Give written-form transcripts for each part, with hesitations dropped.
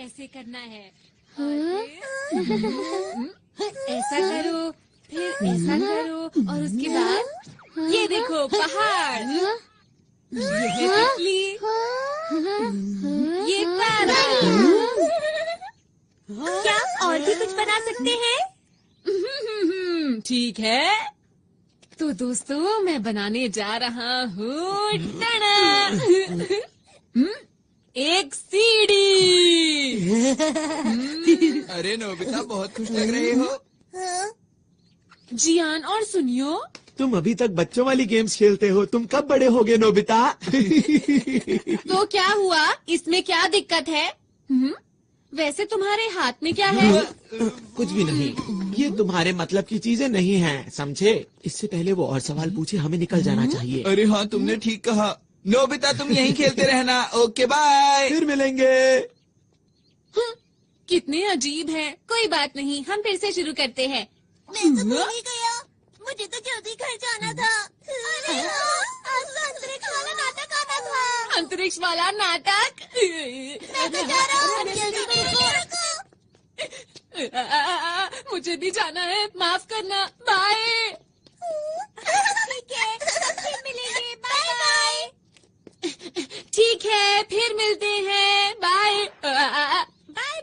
ऐसे करना है। ऐसा करो, फिर ऐसा करो और उसके बाद ये देखो पहाड़, ये तितली, ये तारा। क्या और भी कुछ बना सकते हैं? ठीक है, तो दोस्तों मैं बनाने जा रहा हूँ एक सीढ़ी। अरे नोबिता बहुत खुश लग रहे हो। जियान और सुनियो, तुम अभी तक बच्चों वाली गेम्स खेलते हो, तुम कब बड़े होगे नोबिता? तो क्या हुआ, इसमें क्या दिक्कत है? वैसे तुम्हारे हाथ में क्या है? कुछ भी नहीं, ये तुम्हारे मतलब की चीजें नहीं हैं, समझे? इससे पहले वो और सवाल पूछे, हमें निकल जाना चाहिए। अरे हाँ, तुमने ठीक कहा। नोबिता तुम यहीं खेलते रहना। ओके बाय, फिर मिलेंगे। कितने अजीब हैं। कोई बात नहीं, हम फिर से शुरू करते हैं। मैं तो भूल ही गया, मुझे तो जल्दी घर जाना था। अरे आज तो अंतरिक्ष वाला नाटक आना था। अंतरिक्ष वाला नाटक? मैं तो जा रहा हूँ, जल्दी मेरे को। मुझे भी जाना है, माफ करना। बाय। ठीक है, फिर मिलेंगे। Bye bye. ठीक है, फिर मिलते हैं। Bye bye bye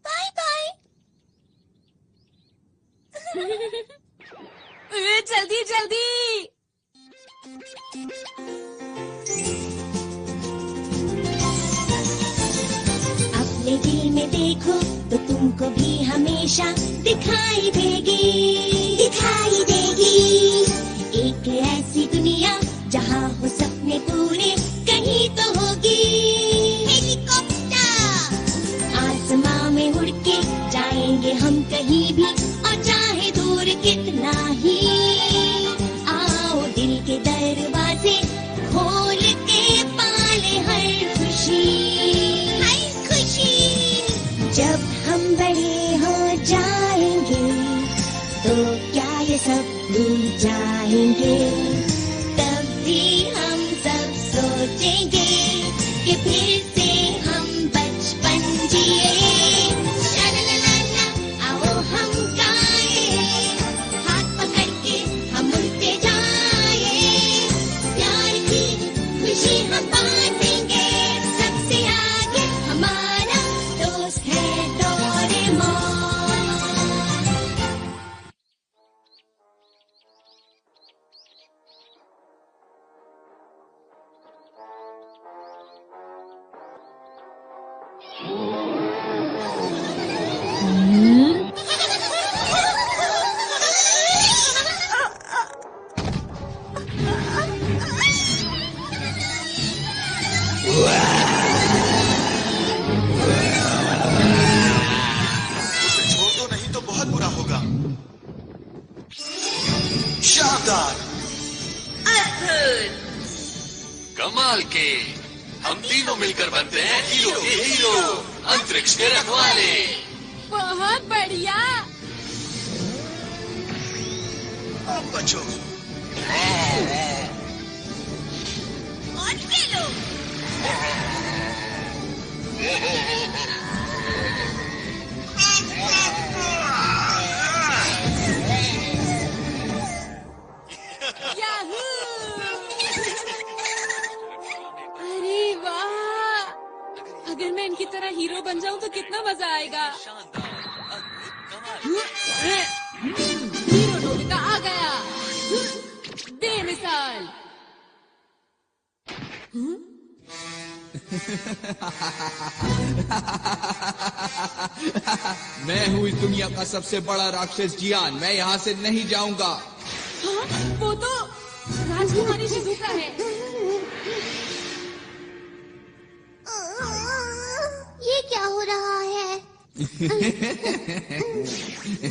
bye bye. जल्दी जल्दी। अपने दिल में देखो तो तुमको भी हमेशा दिखाई देगी, दिखाई देगी। एक ऐसी दुनिया जहाँ हो सपने पूरे कहीं तो होगी। हेलीकॉप्टर आसमां में उड़ के जाएंगे हम कहीं भी, और चाहे दूर कितना ही। आओ दिल के दरवाजे खोल के पाले हर खुशी, हर खुशी। जब हम बड़े हो जाएंगे तो क्या ये सब भूल जाएंगे? तब भी हम सब सोचेंगे कि फिर से हम बचपन जिए। शालालाला, आओ हम गाए, हाथ पकड़ के हम उड़ते जाए। प्यार की खुशी हम बांटेंगे, सबसे आगे हमारा दोस्त है डोरेमोन। उसे छोड़ दो, नहीं तो बहुत बुरा होगा। शानदार, कमाल के, हम तीनों मिलकर बनते हैं हीरो के हीरो, अंतरिक्ष के रखवाले। बहुत बढ़िया। अब बचो। और खेलो। याहू! अरे वाह, अगर मैं इनकी तरह हीरो बन जाऊं तो कितना मजा आएगा। हीरो नोबिता आ गया, बेमिसाल। मैं हूँ इस दुनिया का सबसे बड़ा राक्षस जियान, मैं यहाँ से नहीं जाऊंगा। हाँ, वो तो राजकुमारी शिजुका है। ये क्या हो रहा है?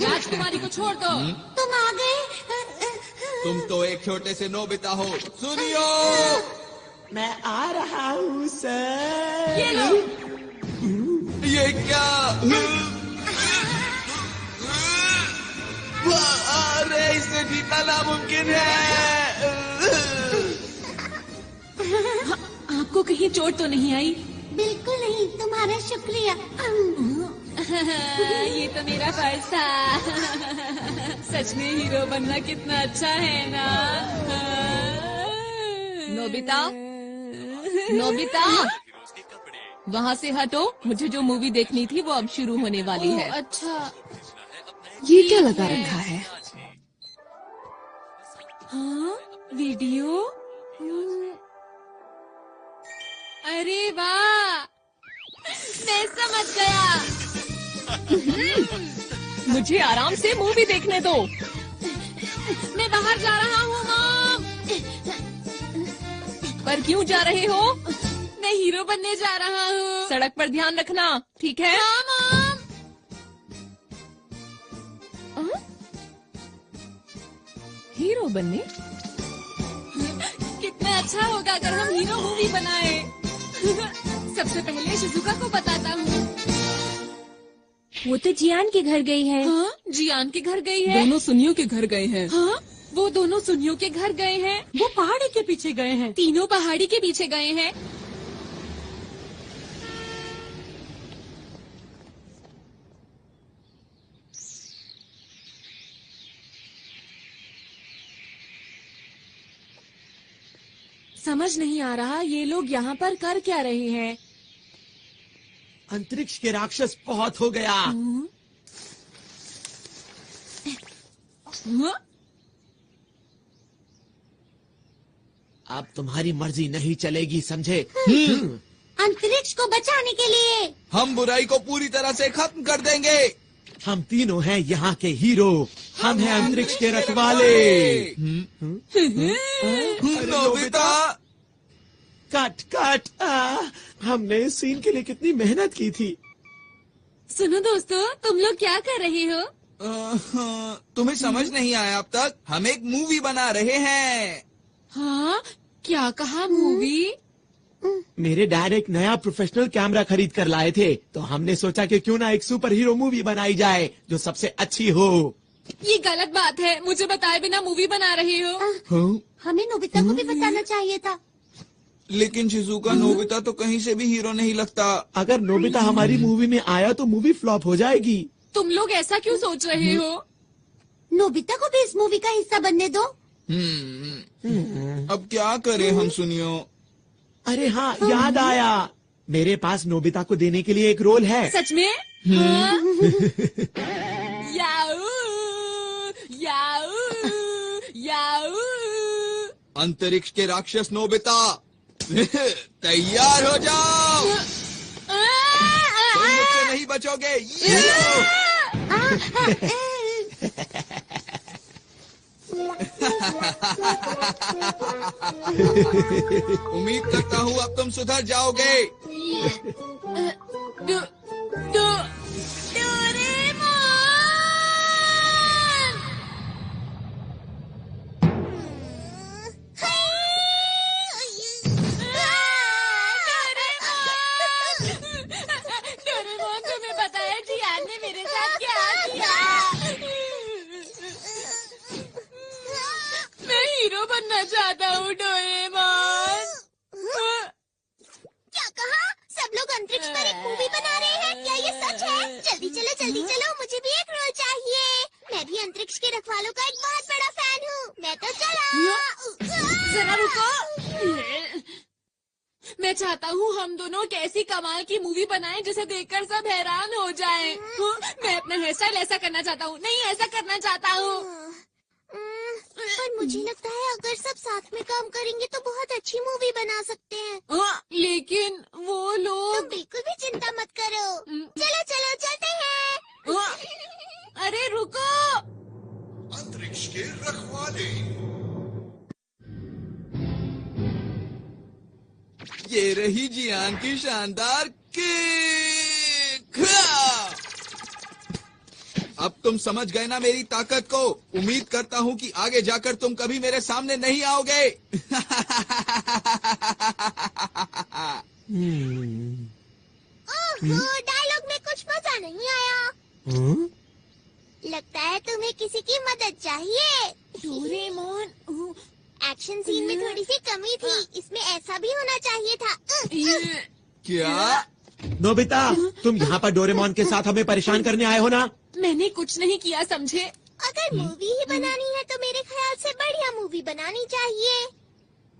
राजकुमारी को छोड़ दो। तुम आ गए। तुम तो एक छोटे से नोबिता हो। सुनियो, मैं आ रहा हूँ सर। ये लो। ये क्या? अरे इसे जीतना नामुमकिन है। आपको कहीं चोट तो नहीं आई? बिल्कुल नहीं, तुम्हारा शुक्रिया। ये तो मेरा फर्ज था। सच में हीरो बनना कितना अच्छा है ना। नोबिता, नोबिता, वहाँ से हटो। मुझे जो मूवी देखनी थी वो अब शुरू होने वाली है। अच्छा, ये क्या लगा रखा है? हाँ, वीडियो। अरे वाह, मैं समझ गया। मुझे आराम से मूवी देखने दो। मैं बाहर जा रहा हूँ मॉम। पर क्यों जा रहे हो? मैं हीरो बनने जा रहा हूँ। सड़क पर ध्यान रखना, ठीक है? हाँ मॉम। हीरो बनने? कितना अच्छा होगा अगर हम हीरो मूवी बनाए। सबसे पहले शिजुका को बताता हूँ। वो तो जियान के घर गई है। हाँ, जियान के घर गई है। दोनों सुनियों के घर गए हैं। हाँ, वो दोनों सुनियों के घर गए हैं। वो पहाड़ी के पीछे गए हैं। तीनों पहाड़ी के पीछे गए हैं। समझ नहीं आ रहा ये लोग यहाँ पर कर क्या रहे हैं। अंतरिक्ष के राक्षस बहुत हो गया। हाँ? अब तुम्हारी मर्जी नहीं चलेगी, समझे? अंतरिक्ष को बचाने के लिए हम बुराई को पूरी तरह से खत्म कर देंगे। हम तीनों हैं यहाँ के हीरो। हम हैं अंतरिक्ष के रखवाले। Nobita, cut cut. हमने इस सीन के लिए कितनी मेहनत की थी। सुनो दोस्तों, तुम लोग क्या कर रहे हो? तुम्हें समझ नहीं आया अब तक? हम एक मूवी बना रहे हैं। हाँ, क्या कहा मूवी? मेरे डैड एक नया प्रोफेशनल कैमरा खरीद कर लाए थे, तो हमने सोचा कि क्यों ना एक सुपर हीरो मूवी बनाई जाए जो सबसे अच्छी हो। ये गलत बात है, मुझे बताए बिना मूवी बना रहे हो। हाँ? हमें नोबिता को भी बताना चाहिए था। लेकिन शिजुका, नोबिता तो कहीं से भी हीरो नहीं लगता। अगर नोबिता हमारी मूवी में आया तो मूवी फ्लॉप हो जाएगी। तुम लोग ऐसा क्यों सोच रहे हो? नोबिता को भी इस मूवी का हिस्सा बनने दो। अब क्या करें हम सुनियो? अरे हाँ, याद आया। मेरे पास नोबिता को देने के लिए एक रोल है। सच में? हाँ? याऊ, याऊ, याऊ। अंतरिक्ष के राक्षस नोबिता, तैयार हो जाओ। तुम मुझसे नहीं बचोगे। उम्मीद करता हूँ अब तुम सुधर जाओगे। डोरेमोन, तुम्हें बताया जियान ने मेरे साथ क्या किया? मैं हीरो बनना चाहता हूँ डोरेमोन। क्या कहा? सब लोग अंतरिक्ष पर एक मूवी बना रहे हैं? क्या ये सच है? जल्दी चलो, मुझे भी एक रोल चाहिए। मैं भी अंतरिक्ष के रखवालों का एक बहुत बड़ा फैन हूँ। मैं तो चला। जरा रुको। मैं चाहता हूँ हम दोनों कैसी कमाल की मूवी बनाएं जिसे देखकर सब हैरान हो जाएं। मैं अपना हेयर स्टाइल ऐसा करना चाहता हूँ। नहीं, ऐसा करना चाहता हूँ। पर मुझे लगता है अगर सब साथ में काम करेंगे तो बहुत अच्छी मूवी बना सकते हैं। लेकिन वो तुम लोग। बिल्कुल भी चिंता मत करो। चलो चलते हैं। अरे रुको। अंतरिक्ष के रखवाले। ये रही जियान की शानदार किक। अब तुम समझ गए ना मेरी ताकत को। उम्मीद करता हूँ कि आगे जाकर तुम कभी मेरे सामने नहीं आओगे। ओहो, डायलॉग में कुछ मजा नहीं आया। लगता है तुम्हें किसी की मदद चाहिए। डोरेमोन, एक्शन सीन में थोड़ी सी कमी थी। इसमें ऐसा भी होना चाहिए था। क्या? नोबिता, तुम यहाँ पर डोरेमोन के साथ हमें परेशान करने आए हो ना? मैंने कुछ नहीं किया, समझे? अगर मूवी ही बनानी है तो मेरे ख्याल से बढ़िया मूवी बनानी चाहिए।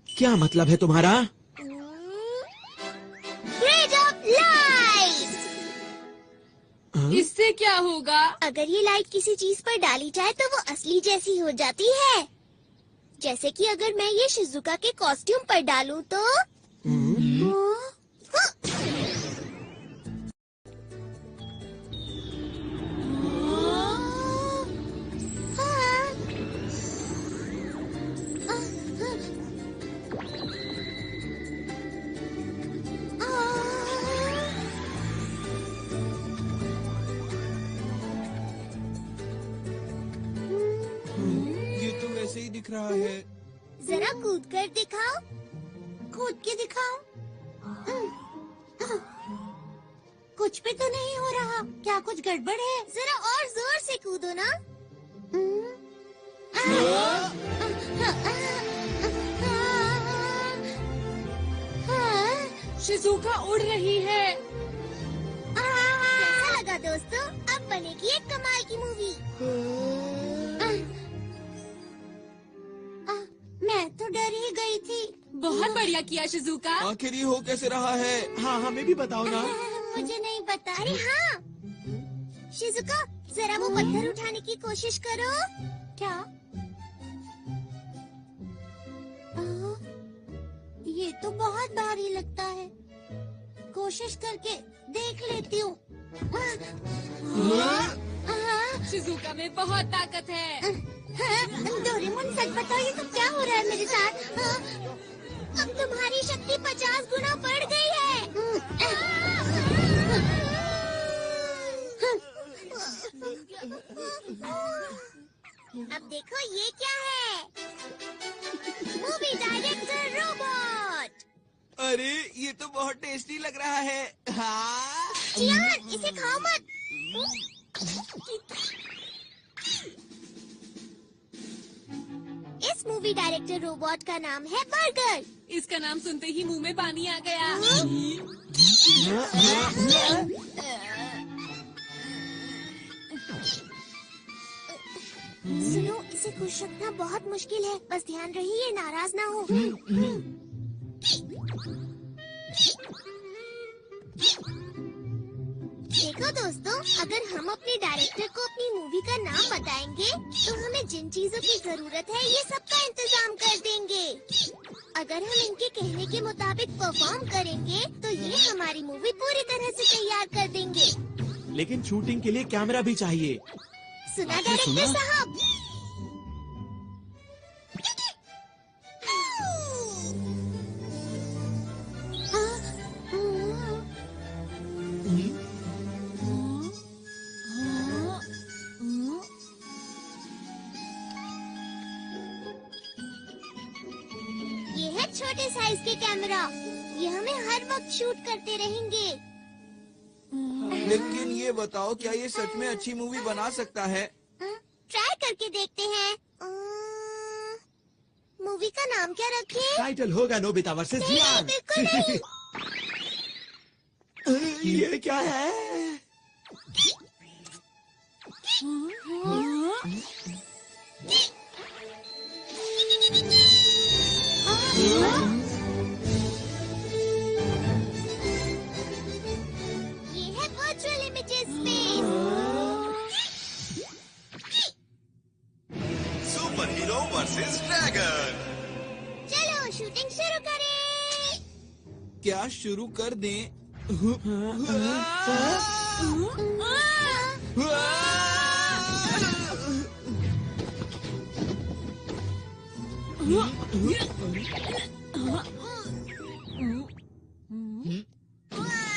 क्या मतलब है तुम्हारा? Grade of light. इससे क्या होगा? अगर ये लाइट किसी चीज पर डाली जाए तो वो असली जैसी हो जाती है। जैसे कि अगर मैं ये शिजुका के कॉस्ट्यूम पर डालूं तो ये तो वैसे ही दिख रहा है। जरा कूद कर दिखाओ। कूद के दिखाओ। कुछ भी तो नहीं हो रहा। क्या कुछ गड़बड़ है? जरा और जोर से कूदो ना। शिजुका उड़ रही है। कैसा लगा दोस्तों? अब बनेगी एक कमाल की मूवी। मैं तो डर ही गई थी। बहुत बढ़िया किया शिजुका। आखिर ये हो कैसे रहा है? हाँ, हमें भी बताओ ना। मुझे नहीं पता। अरे हाँ, शिजुका जरा वो पत्थर उठाने की कोशिश करो। क्या? ये तो बहुत भारी लगता है। कोशिश करके देख लेती हूँ। शिजुका में बहुत ताकत है। डोरेमोन सच बताओ, ये तो क्या हो रहा है मेरे साथ? अब तुम्हारी शक्ति 50 गुना बढ़ गई है। अब देखो ये क्या है? Movie director robot. अरे ये तो बहुत टेस्टी लग रहा है। हाँ। जियान, इसे खाओ मत। इस मूवी डायरेक्टर रोबोट का नाम है बर्गर। इसका नाम सुनते ही मुंह में पानी आ गया। सुनो, इसे खुश रखना बहुत मुश्किल है। बस ध्यान रहिए, नाराज ना हो। देखो दोस्तों, अगर हम अपने डायरेक्टर को अपनी मूवी का नाम बताएंगे तो हमें जिन चीजों की जरूरत है ये सबका इंतजाम कर देंगे। अगर हम इनके कहने के मुताबिक परफॉर्म करेंगे तो ये हमारी मूवी पूरी तरह से तैयार कर देंगे। लेकिन शूटिंग के लिए कैमरा भी चाहिए। सुना डायरेक्टर साहब? ये है छोटे साइज के कैमरा। ये हमें हर वक्त शूट करते रहेंगे। लेकिन ये बताओ, क्या ये सच में अच्छी मूवी बना सकता है? ट्राई करके देखते हैं। मूवी का नाम क्या रखें? टाइटल होगा नोबिता वर्सेस नहीं, जियान। बिल्कुल नहीं। ये क्या है? ये है virtual images space. Super hero versus dragon. चलो शूटिंग शुरू करें। क्या शुरू कर दें?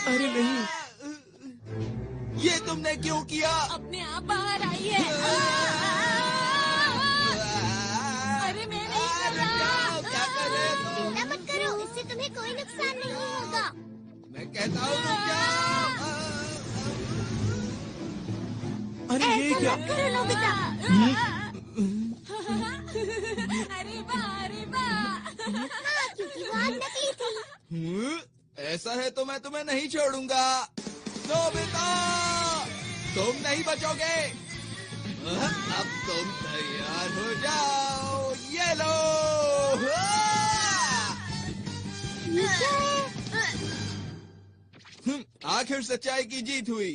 अरे नहीं, ये तुमने क्यों किया? अपने आप बाहर आई है। अरे मैं नहीं कर रहा। क्या कर रहे हो? चिंता मत करो, इससे तुम्हें कोई नुकसान नहीं होगा। मैं कहता हूँ रुक जाओ। अरे ये ऐसा क्या? मत करो नोबिता। अरे वाह, अरे वाह। हाँ, क्योंकि वो आग नकली थी। ऐसा है तो मैं तुम्हें नहीं छोड़ूंगा। नोबिता, तुम नहीं बचोगे। अब तुम तैयार हो जाओ। ये लो। आखिर सच्चाई की जीत हुई।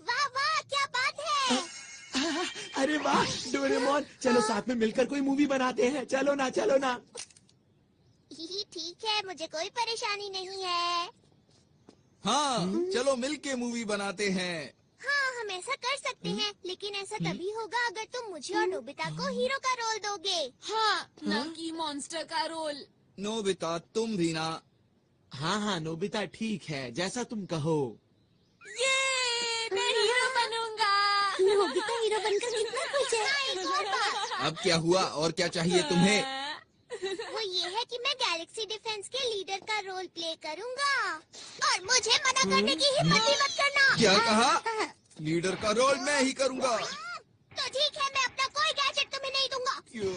वाह वाह, क्या बात है। अरे वाह डोरेमोन, चलो साथ में मिलकर कोई मूवी बनाते हैं। चलो ना, चलो ना। ठीक है, मुझे कोई परेशानी नहीं है। हाँ, चलो मिलके मूवी बनाते हैं। हाँ, हम ऐसा कर सकते हैं, लेकिन ऐसा तभी होगा अगर तुम मुझे और नोबिता को हीरो का रोल दोगे। हाँ, ना कि मॉन्स्टर का रोल। नोबिता, तुम भी ना। हाँ हाँ नोबिता, ठीक है, जैसा तुम कहो। ये मैं हीरो बनूंगा। नोबिता हीरो बनकर कितना खुश है। हाँ, एक और बात। अब क्या हुआ और क्या चाहिए तुम्हें? वो ये है कि मैं गैलेक्सी डिफेंस के लीडर का रोल प्ले करूंगा और मुझे मना करने की हिम्मत भी मत करना। क्या कहा? लीडर का रोल मैं ही करूंगा। तो ठीक है, मैं अपना कोई गैजेट तुम्हें नहीं दूंगा। क्यों?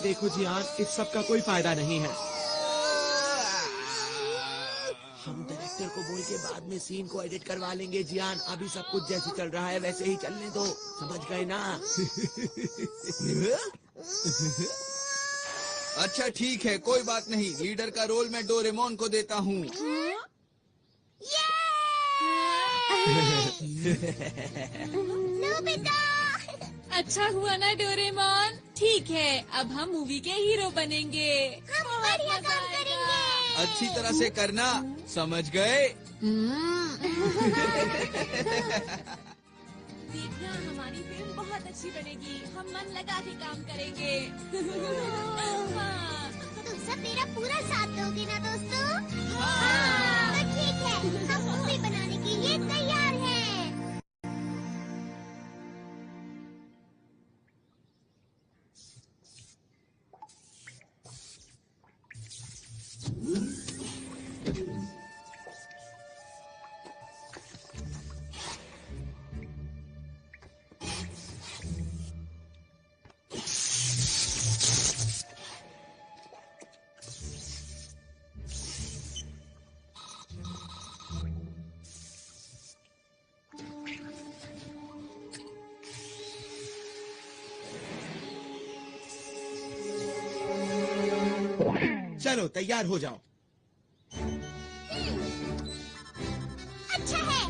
देखो जियान, इस सब का कोई फायदा नहीं है। हम डायरेक्टर को बोल के बाद में सीन को एडिट करवा लेंगे जियान। अभी सब कुछ जैसे चल रहा है वैसे ही चलने दो, समझ गए ना? अच्छा ठीक है, कोई बात नहीं। लीडर का रोल मैं डोरेमोन को देता हूँ। नोबिता, अच्छा हुआ ना डोरेमोन। ठीक है, अब हम मूवी के हीरो बनेंगे। हम बढ़िया काम करेंगे। अच्छी तरह से करना, समझ गए? देखना, हमारी फिल्म बहुत अच्छी बनेगी। हम मन लगा के काम करेंगे। हाँ। तुम सब मेरा पूरा साथ दोगे ना दोस्तों? हाँ। तो ठीक है, हम मूवी बनाने के लिए तैयार हैं। चलो तैयार हो जाओ। अच्छा है।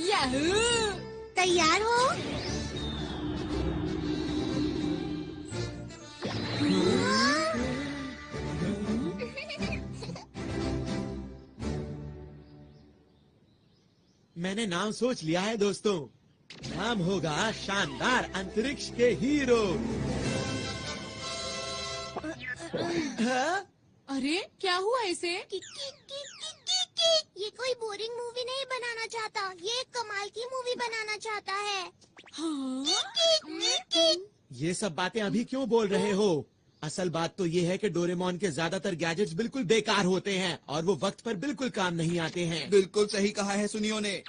याहू! तैयार हो? मैंने नाम सोच लिया है दोस्तों। नाम होगा शानदार अंतरिक्ष के हीरो। अरे क्या हुआ इसे? ये कोई बोरिंग मूवी नहीं बनाना चाहता, ये एक कमाल की मूवी बनाना चाहता है। हाँ? ये सब बातें अभी क्यों बोल रहे हो? असल बात तो ये है कि डोरेमोन के ज्यादातर गैजेट्स बिल्कुल बेकार होते हैं और वो वक्त पर बिल्कुल काम नहीं आते हैं। बिल्कुल सही कहा है सुनियो ने।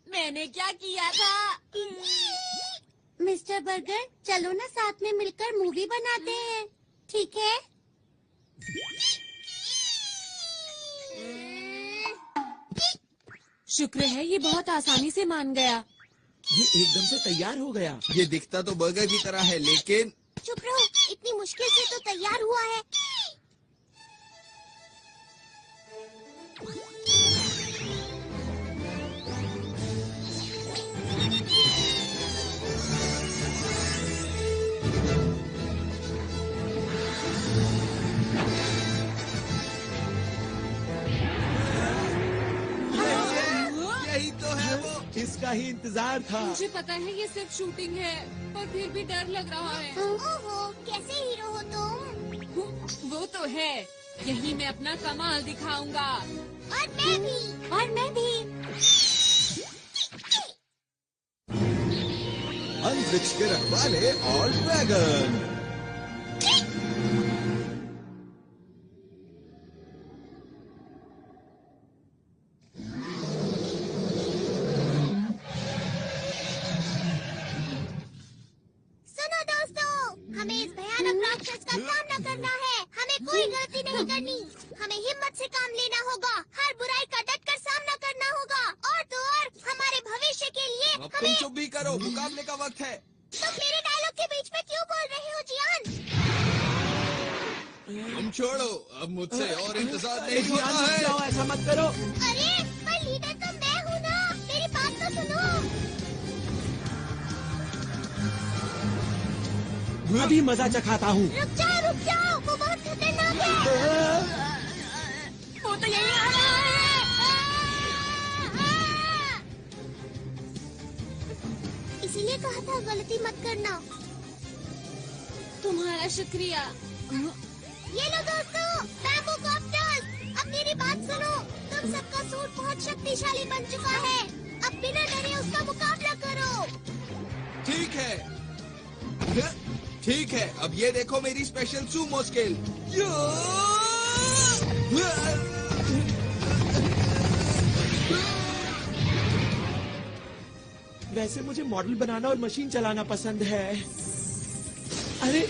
मैंने क्या किया था? मिस्टर बर्गर, चलो ना साथ में मिलकर मूवी बनाते हैं, ठीक है? शुक्र है ये बहुत आसानी से मान गया। ये एकदम से तैयार हो गया। ये दिखता तो बर्गर की तरह है, लेकिन चुप रहो, इतनी मुश्किल से तो तैयार हुआ है। यही तो है वो। इसका ही इंतजार था। मुझे पता है ये सिर्फ शूटिंग है, पर फिर भी डर लग रहा है। ओहो, कैसे हीरो हो तुम? वो तो है, यही मैं अपना कमाल दिखाऊंगा। और मैं भी। और मैं भी। अंतरिक्ष के रखवाले और ड्रैगन। नहीं करनी। हमें हिम्मत से काम लेना होगा, हर बुराई का डटकर सामना करना होगा, और तो और हमारे भविष्य के लिए अब तुम चुप भी करो, मुकाबले का वक्त है। तुम मेरे डायलॉग के बीच में क्यों बोल रहे हो जियान? तुम छोड़ो, अब मुझसे और इंतजार नहीं जियान, होता रुक है। जाओ, ऐसा मत करो। अरे पर लीडर तो मैं हूँ ना, मेरी बात तो सुनो। अभी मजा चखाता हूँ। रुक जाओ, वो बहुत खतरनाक है। वो तो यही आ रहा है। इसीलिए कहा था गलती मत करना। तुम्हारा शुक्रिया। ये लो दोस्तों, बैम्बू कॉप्टर्स। अब मेरी बात सुनो, तुम सबका सूट बहुत शक्तिशाली बन चुका है। अब बिना डरे उसका मुकाबला करो। ठीक है, अब ये देखो मेरी स्पेशल सूमो स्किल। वैसे मुझे मॉडल बनाना और मशीन चलाना पसंद है। अरे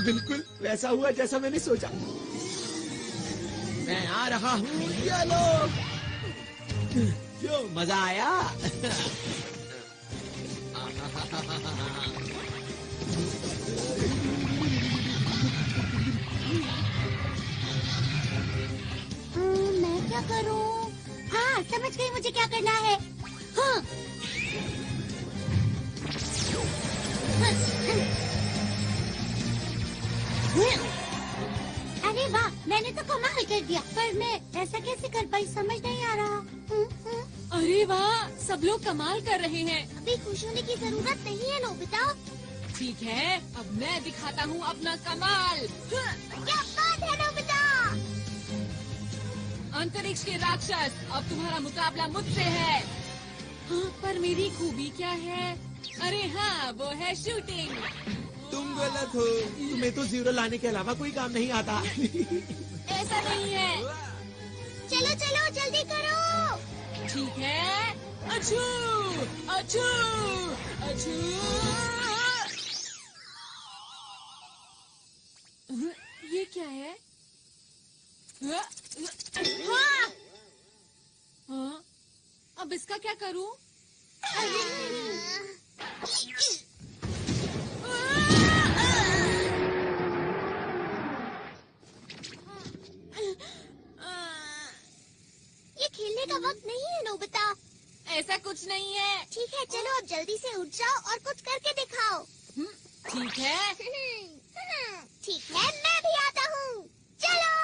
बिल्कुल वैसा हुआ जैसा मैंने सोचा। मैं आ रहा हूँ, ये लो। क्यों, मजा आया? मैं क्या करूं? हाँ, समझ गई मुझे क्या करना है। हाँ। अरे वाह, मैंने तो कमाल कर दिया, पर मैं ऐसा कैसे कर पाई समझ नहीं आ रहा। अरे वाह, सब लोग कमाल कर रहे हैं। अभी खुश होने की जरूरत नहीं है नोबिता। ठीक है, अब मैं दिखाता हूँ अपना कमाल। क्या बात है नोबिता? अंतरिक्ष के राक्षस, अब तुम्हारा मुकाबला मुझसे है। हाँ, पर मेरी खूबी क्या है? अरे हाँ, वो है शूटिंग। तुम गलत हो। तुम्हें तो जीरो लाने के अलावा कोई काम नहीं आता। ऐसा नहीं है। चलो चलो जल्दी करो। ठीक है, अछू अछू अछू। ये क्या है? हाँ। हाँ, अब इसका क्या करूं? ये खेलने का वक्त नहीं है नोबिता। ऐसा कुछ नहीं है। ठीक है, चलो अब जल्दी से उठ जाओ और कुछ करके दिखाओ। ठीक है। ठीक है, मैं भी आता हूँ। चलो।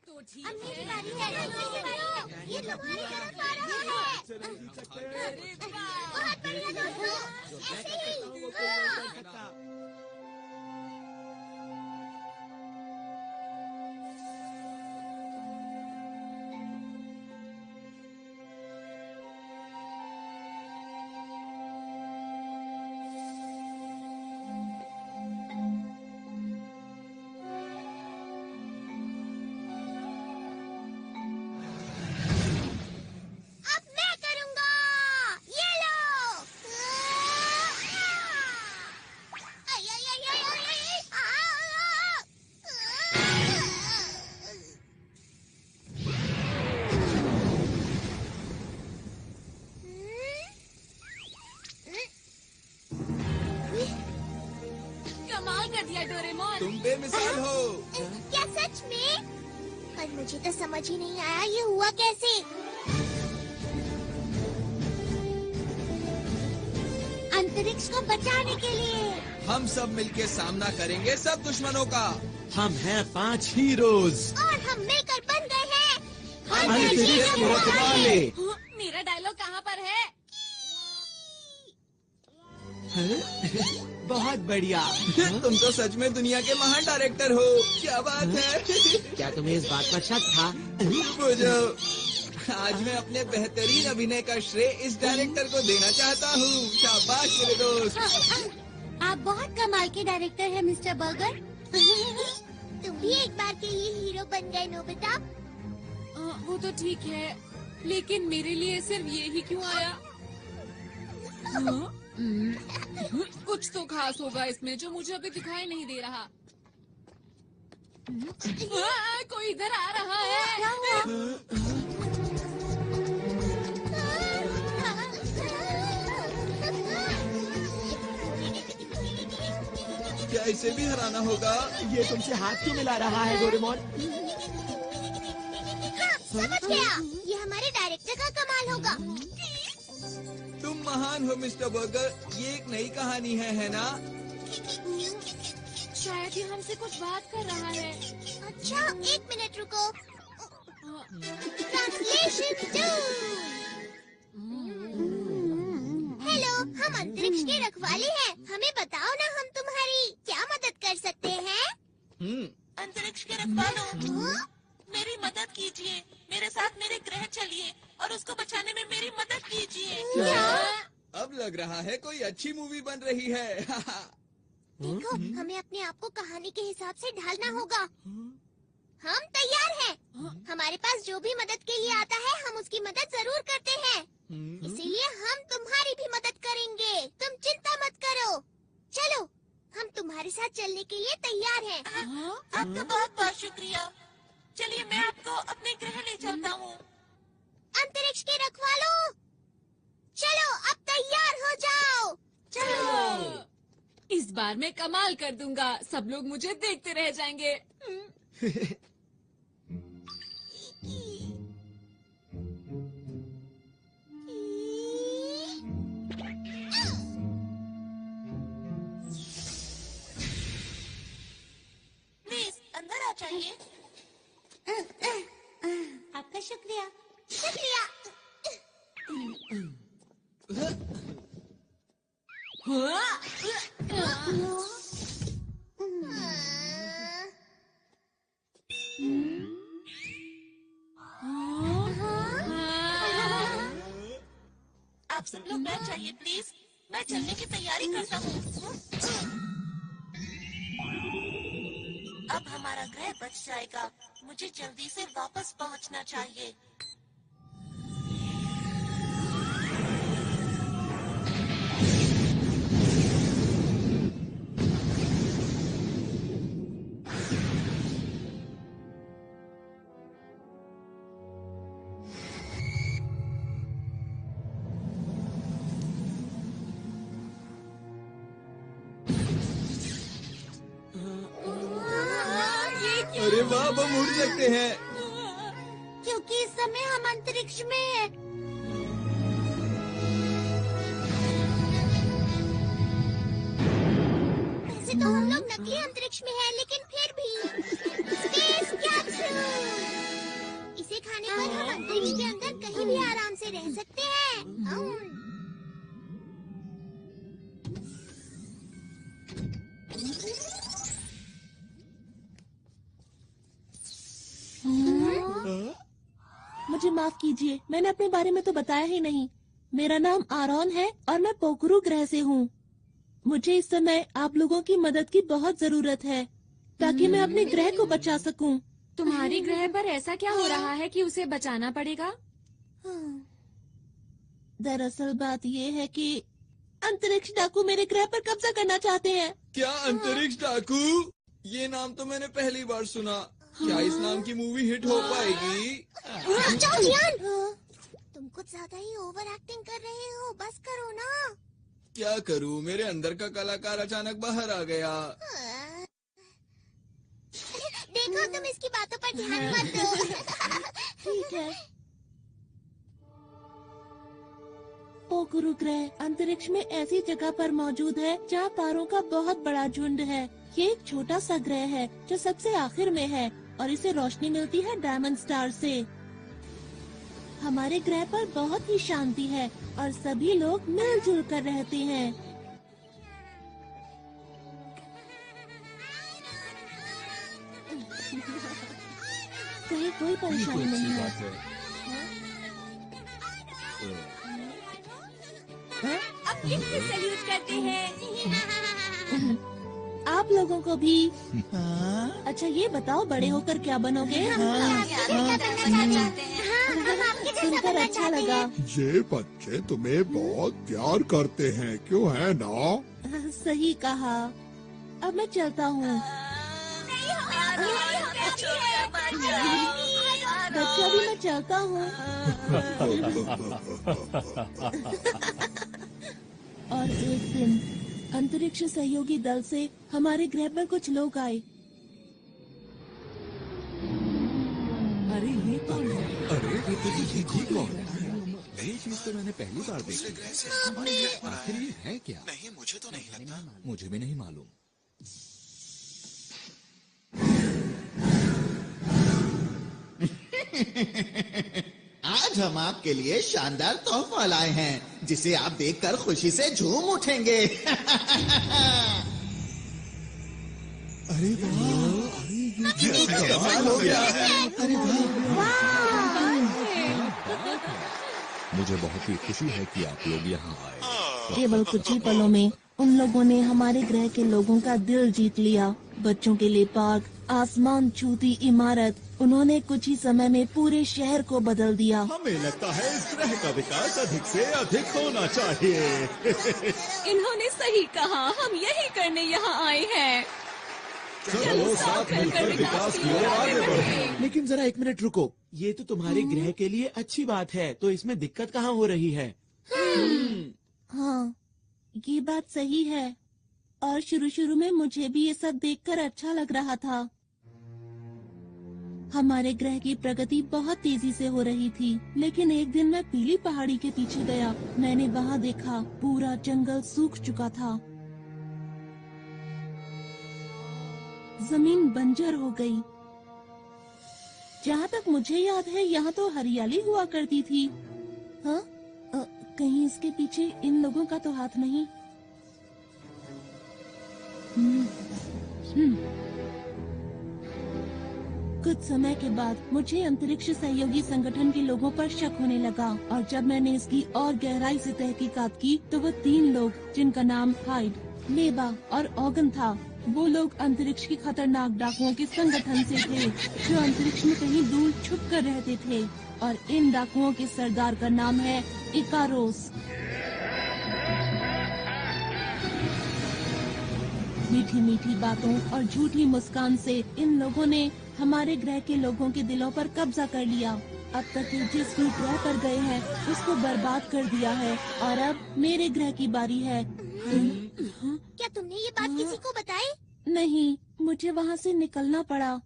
तो ठीक अब मेरी है। बारी है, जल्दी करो। ये तुम्हारी तरफ आ रहा है। अरे वाह। बहुत बढ़िया दोस्तों, ऐसे ही। हाँ। अब मैं करूंगा। ये लो। आई, आई, आई, आई, आई, आई, कमाल कर दिया डोरेमोन। तुम बेमिसाल हो। क्या सच में? पर मुझे तो समझ ही नहीं आया ये हुआ कैसे। अंतरिक्ष को बचाने के लिए। हम सब मिलके सामना करेंगे सब दुश्मनों का। हम हैं 5 हीरोज। और हम मिलकर बन गए हैं अंतरिक्ष के रखवाले। हाँ, मेरा डायलॉग कहाँ पर है? हैं? बहुत बढ़िया। तुम तो सच में दुनिया के महान डायरेक्टर हो। क्या बात है। क्या तुम्हें इस बात पर शक था? बुझो, आज मैं अपने बेहतरीन अभिनय का श्रेय इस डायरेक्टर को देना चाहता हूँ। शाबाश मेरे दोस्त। आप बहुत कमाल के डायरेक्टर हैं मिस्टर बर्गर। तुम भी एक बार के लिए हीरो बन गए नोबिता। वो तो ठीक है, लेकिन मेरे लिए सिर्फ ये ही क्यों आया? कुछ तो खास होगा इसमें जो मुझे अभी दिखाई नहीं दे रहा। कोई इधर आ रहा है। क्या इसे भी हराना होगा? ये तुमसे हाथ क्यों मिला रहा है डोरेमोन? हाँ, समझ गया। ये हमारे डायरेक्टर का कमाल होगा। तुम महान हो मिस्टर बर्गर। ये एक नई कहानी है ना? शायद ये हमसे कुछ बात कर रहा है। अच्छा, 1 मिनट रुको। ट्रांसलेशन 2। हेलो, हम अंतरिक्ष के रखवाले हैं। हमें बताओ ना, हम तुम्हारी क्या मदद कर सकते हैं? अंतरिक्ष के रखवालों, मेरी मदद कीजिए। मेरे साथ मेरे ग्रह चलिए और उसको बचाने में मेरी मदद कीजिए। क्या? अब लग रहा है कोई अच्छी मूवी बन रही है। देखो, हमें अपने आप को कहानी के हिसाब से ढालना होगा। हम तैयार हैं। हमारे पास जो भी मदद के लिए आता है, हम उसकी मदद जरूर करते हैं। इसीलिए हम तुम्हारी भी मदद करेंगे। तुम चिंता मत करो। चलो, हम तुम्हारे साथ चलने के लिए तैयार हैं। आपका बहुत बहुत शुक्रिया। चलिए, मैं आपको अपने ग्रह ले चलता हूँ। अंतरिक्ष के रखवालों, चलो अब तैयार हो जाओ। चलो, इस बार मैं कमाल कर दूंगा। सब लोग मुझे देखते रह जाएंगे। प्लीज अंदर आ जाइए। आपका शुक्रिया। शुक्रिया। आप सब लोग बैठ जाइए प्लीज। मैं चलने की तैयारी करता हूँ। अब हमारा ग्रह बच जाएगा। मुझे जल्दी से वापस पहुँचना चाहिए। अरे वाह, हम उड़ सकते हैं। क्योंकि इस समय हम अंतरिक्ष में हैं। वैसे तो हम लोग नकली अंतरिक्ष में हैं, लेकिन फिर भी स्पेस कैप्सूल। इसे खाने पर हम अंतरिक्ष के अंदर कहीं भी आराम से रह सकते हैं। मुझे माफ कीजिए, मैंने अपने बारे में तो बताया ही नहीं। मेरा नाम आरोन है और मैं पोखरू ग्रह से हूँ। मुझे इस समय आप लोगों की मदद की बहुत जरूरत है ताकि मैं अपने ग्रह को बचा सकूं। तुम्हारी ग्रह पर ऐसा क्या हो रहा है कि उसे बचाना पड़ेगा? दरअसल बात ये है कि अंतरिक्ष डाकू मेरे ग्रह पर कब्जा करना चाहते हैं। क्या अंतरिक्ष डाकू? ये नाम तो मैंने पहली बार सुना। क्या इस नाम की मूवी हिट हो पाएगी? जाओ जियान, तुम कुछ ज्यादा ही ओवर एक्टिंग कर रहे हो। बस करो ना। क्या करूं, मेरे अंदर का कलाकार अचानक बाहर आ गया। देखो, तुम इसकी बातों पर ध्यान मत दो। ठीक है। पोखरू ग्रह अंतरिक्ष में ऐसी जगह पर मौजूद है जहाँ तारों का बहुत बड़ा झुंड है। ये एक छोटा सा ग्रह है जो सबसे आखिर में है और इसे रोशनी मिलती है डायमंड स्टार से। हमारे ग्रह पर बहुत ही शांति है और सभी लोग मिलजुल कर रहते हैं। कहीं कोई परेशानी नहीं है। अब किससे सैल्यूट करते हैं? आप लोगों को भी। अच्छा ये बताओ बड़े होकर क्या बनोगे? सुनकर अच्छा लगा। ये बच्चे तुम्हें बहुत प्यार करते हैं, क्यों है ना? सही कहा। अब मैं चलता हूँ। बच्चा भी मैं चलता हूँ। और एक दिन अंतरिक्ष सहयोगी दल से हमारे ग्रह पर कुछ लोग आए। अरे ये कौन है? अरे ये कौन है? यही चीज तो मैंने पहली बार देखी। आखिर ये है क्या? नहीं, मुझे तो नहीं लगता। मुझे भी नहीं मालूम। आज हम आपके लिए शानदार तोहफा लाए हैं, जिसे आप देखकर खुशी से झूम उठेंगे। अरे वाह! ये कमाल हो गया! अरे मुझे बहुत ही खुशी है कि आप लोग यहाँ आए। केवल कुछ ही पलों में उन लोगों ने हमारे ग्रह के लोगों का दिल जीत लिया। बच्चों के लिए पार्क, आसमान छूती इमारत, उन्होंने कुछ ही समय में पूरे शहर को बदल दिया। हमें लगता है इस ग्रह का विकास अधिक से अधिक होना चाहिए। इन्होंने सही कहा, हम यही करने यहाँ आए हैं। चलो साथ मिलकर विकास की ओर आगे बढ़ें। लेकिन जरा एक मिनट रुको, ये तो तुम्हारे ग्रह के लिए अच्छी बात है, तो इसमें दिक्कत कहाँ हो रही है? हाँ, ये बात सही है। और शुरू में मुझे भी ये सब देखकर अच्छा लग रहा था। हमारे ग्रह की प्रगति बहुत तेजी से हो रही थी, लेकिन एक दिन मैं पीली पहाड़ी के पीछे गया। मैंने वहाँ देखा पूरा जंगल सूख चुका था, जमीन बंजर हो गई। जहाँ तक मुझे याद है यहाँ तो हरियाली हुआ करती थी। हाँ, कहीं इसके पीछे इन लोगों का तो हाथ नहीं? कुछ समय के बाद मुझे अंतरिक्ष सहयोगी संगठन के लोगों पर शक होने लगा, और जब मैंने इसकी और गहराई से तहकीकात की तो वो 3 लोग, जिनका नाम हाइड, लेबा और ऑगन था, वो लोग अंतरिक्ष की खतरनाक डाकुओं के संगठन से थे, जो अंतरिक्ष में कहीं दूर छुप कर रहते थे। और इन डाकुओं के सरदार का नाम है इकारोस। मीठी मीठी बातों और झूठी मुस्कान से इन लोगों ने हमारे ग्रह के लोगों के दिलों पर कब्जा कर लिया। अब तक ये जिस भी ग्रह पर गए हैं उसको बर्बाद कर दिया है, और अब मेरे ग्रह की बारी है। क्या तुमने ये बात किसी को बताई? नहीं, मुझे वहाँ से निकलना पड़ा,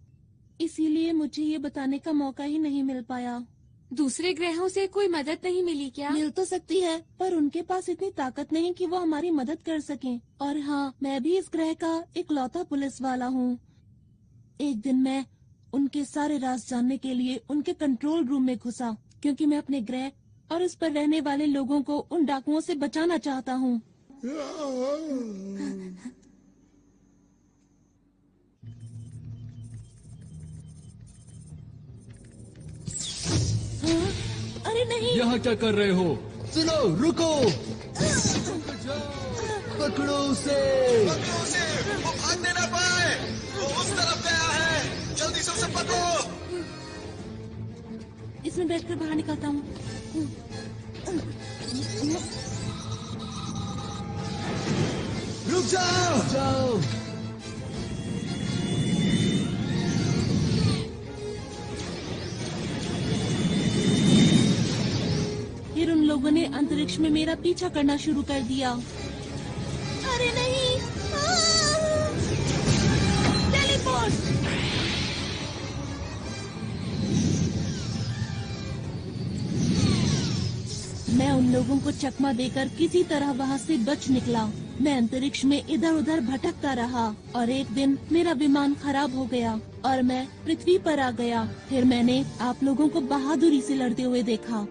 इसीलिए मुझे ये बताने का मौका ही नहीं मिल पाया। दूसरे ग्रहों से कोई मदद नहीं मिली क्या? मिल तो सकती है, पर उनके पास इतनी ताकत नहीं कि वो हमारी मदद कर सकें। और हाँ, मैं भी इस ग्रह का इकलौता पुलिस वाला हूँ। एक दिन मैं उनके सारे राज जानने के लिए उनके कंट्रोल रूम में घुसा, क्योंकि मैं अपने ग्रह और उस पर रहने वाले लोगों को उन डाकुओं से बचाना चाहता हूँ। अरे नहीं! यहाँ क्या कर रहे हो? सुनो, रुको! पकड़ो उसे! पकड़ो उसे! वो भागने ना पाए! वो उस तरफ गया है! जल्दी से उसे पकड़ो! इसमें बैठकर बाहर निकलता हूँ। रुक जाओ! जाओ! फिर उन लोगों ने अंतरिक्ष में मेरा पीछा करना शुरू कर दिया। अरे नहीं! टेलीपोर्ट! मैं उन लोगों को चकमा देकर किसी तरह वहाँ से बच निकला। मैं अंतरिक्ष में इधर उधर भटकता रहा, और एक दिन मेरा विमान खराब हो गया और मैं पृथ्वी पर आ गया। फिर मैंने आप लोगों को बहादुरी से लड़ते हुए देखा।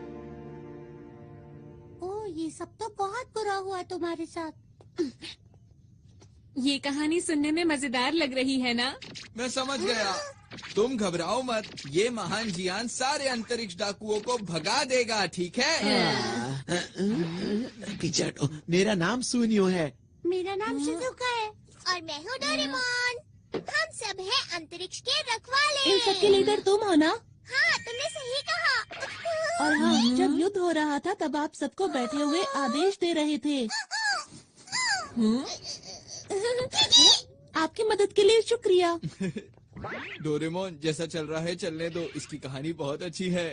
ये सब तो बहुत बुरा हुआ तुम्हारे साथ। ये कहानी सुनने में मजेदार लग रही है ना? मैं समझ गया। तुम घबराओ मत, ये महान जियान सारे अंतरिक्ष डाकुओं को भगा देगा, ठीक है? पीछे हटो। मेरा नाम सुनियो है। मेरा नाम शिजुका है। और मैं हूँ डोरेमोन। हम सब हैं अंतरिक्ष के रखवाले। इन सबके लीडर तुम हो ना? हाँ, तुमने सही कहा। और हाँ, जब युद्ध हो रहा था तब आप सबको बैठे हुए आदेश दे रहे थे। आपकी मदद के लिए शुक्रिया। डोरेमोन, जैसा चल रहा है चलने दो, इसकी कहानी बहुत अच्छी है।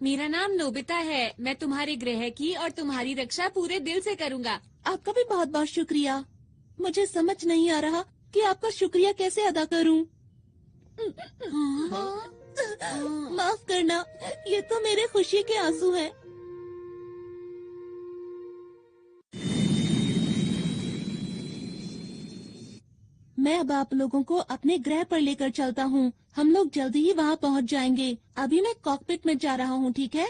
मेरा नाम नोबिता है। मैं तुम्हारे ग्रह की और तुम्हारी रक्षा पूरे दिल से करूँगा। आपका भी बहुत बहुत शुक्रिया। मुझे समझ नहीं आ रहा कि आपका शुक्रिया कैसे अदा करूं। माफ करना, ये तो मेरे खुशी के आंसू हैं। मैं अब आप लोगों को अपने ग्रह पर लेकर चलता हूँ। हम लोग जल्दी ही वहाँ पहुँच जाएंगे। अभी मैं कॉकपिट में जा रहा हूँ, ठीक है?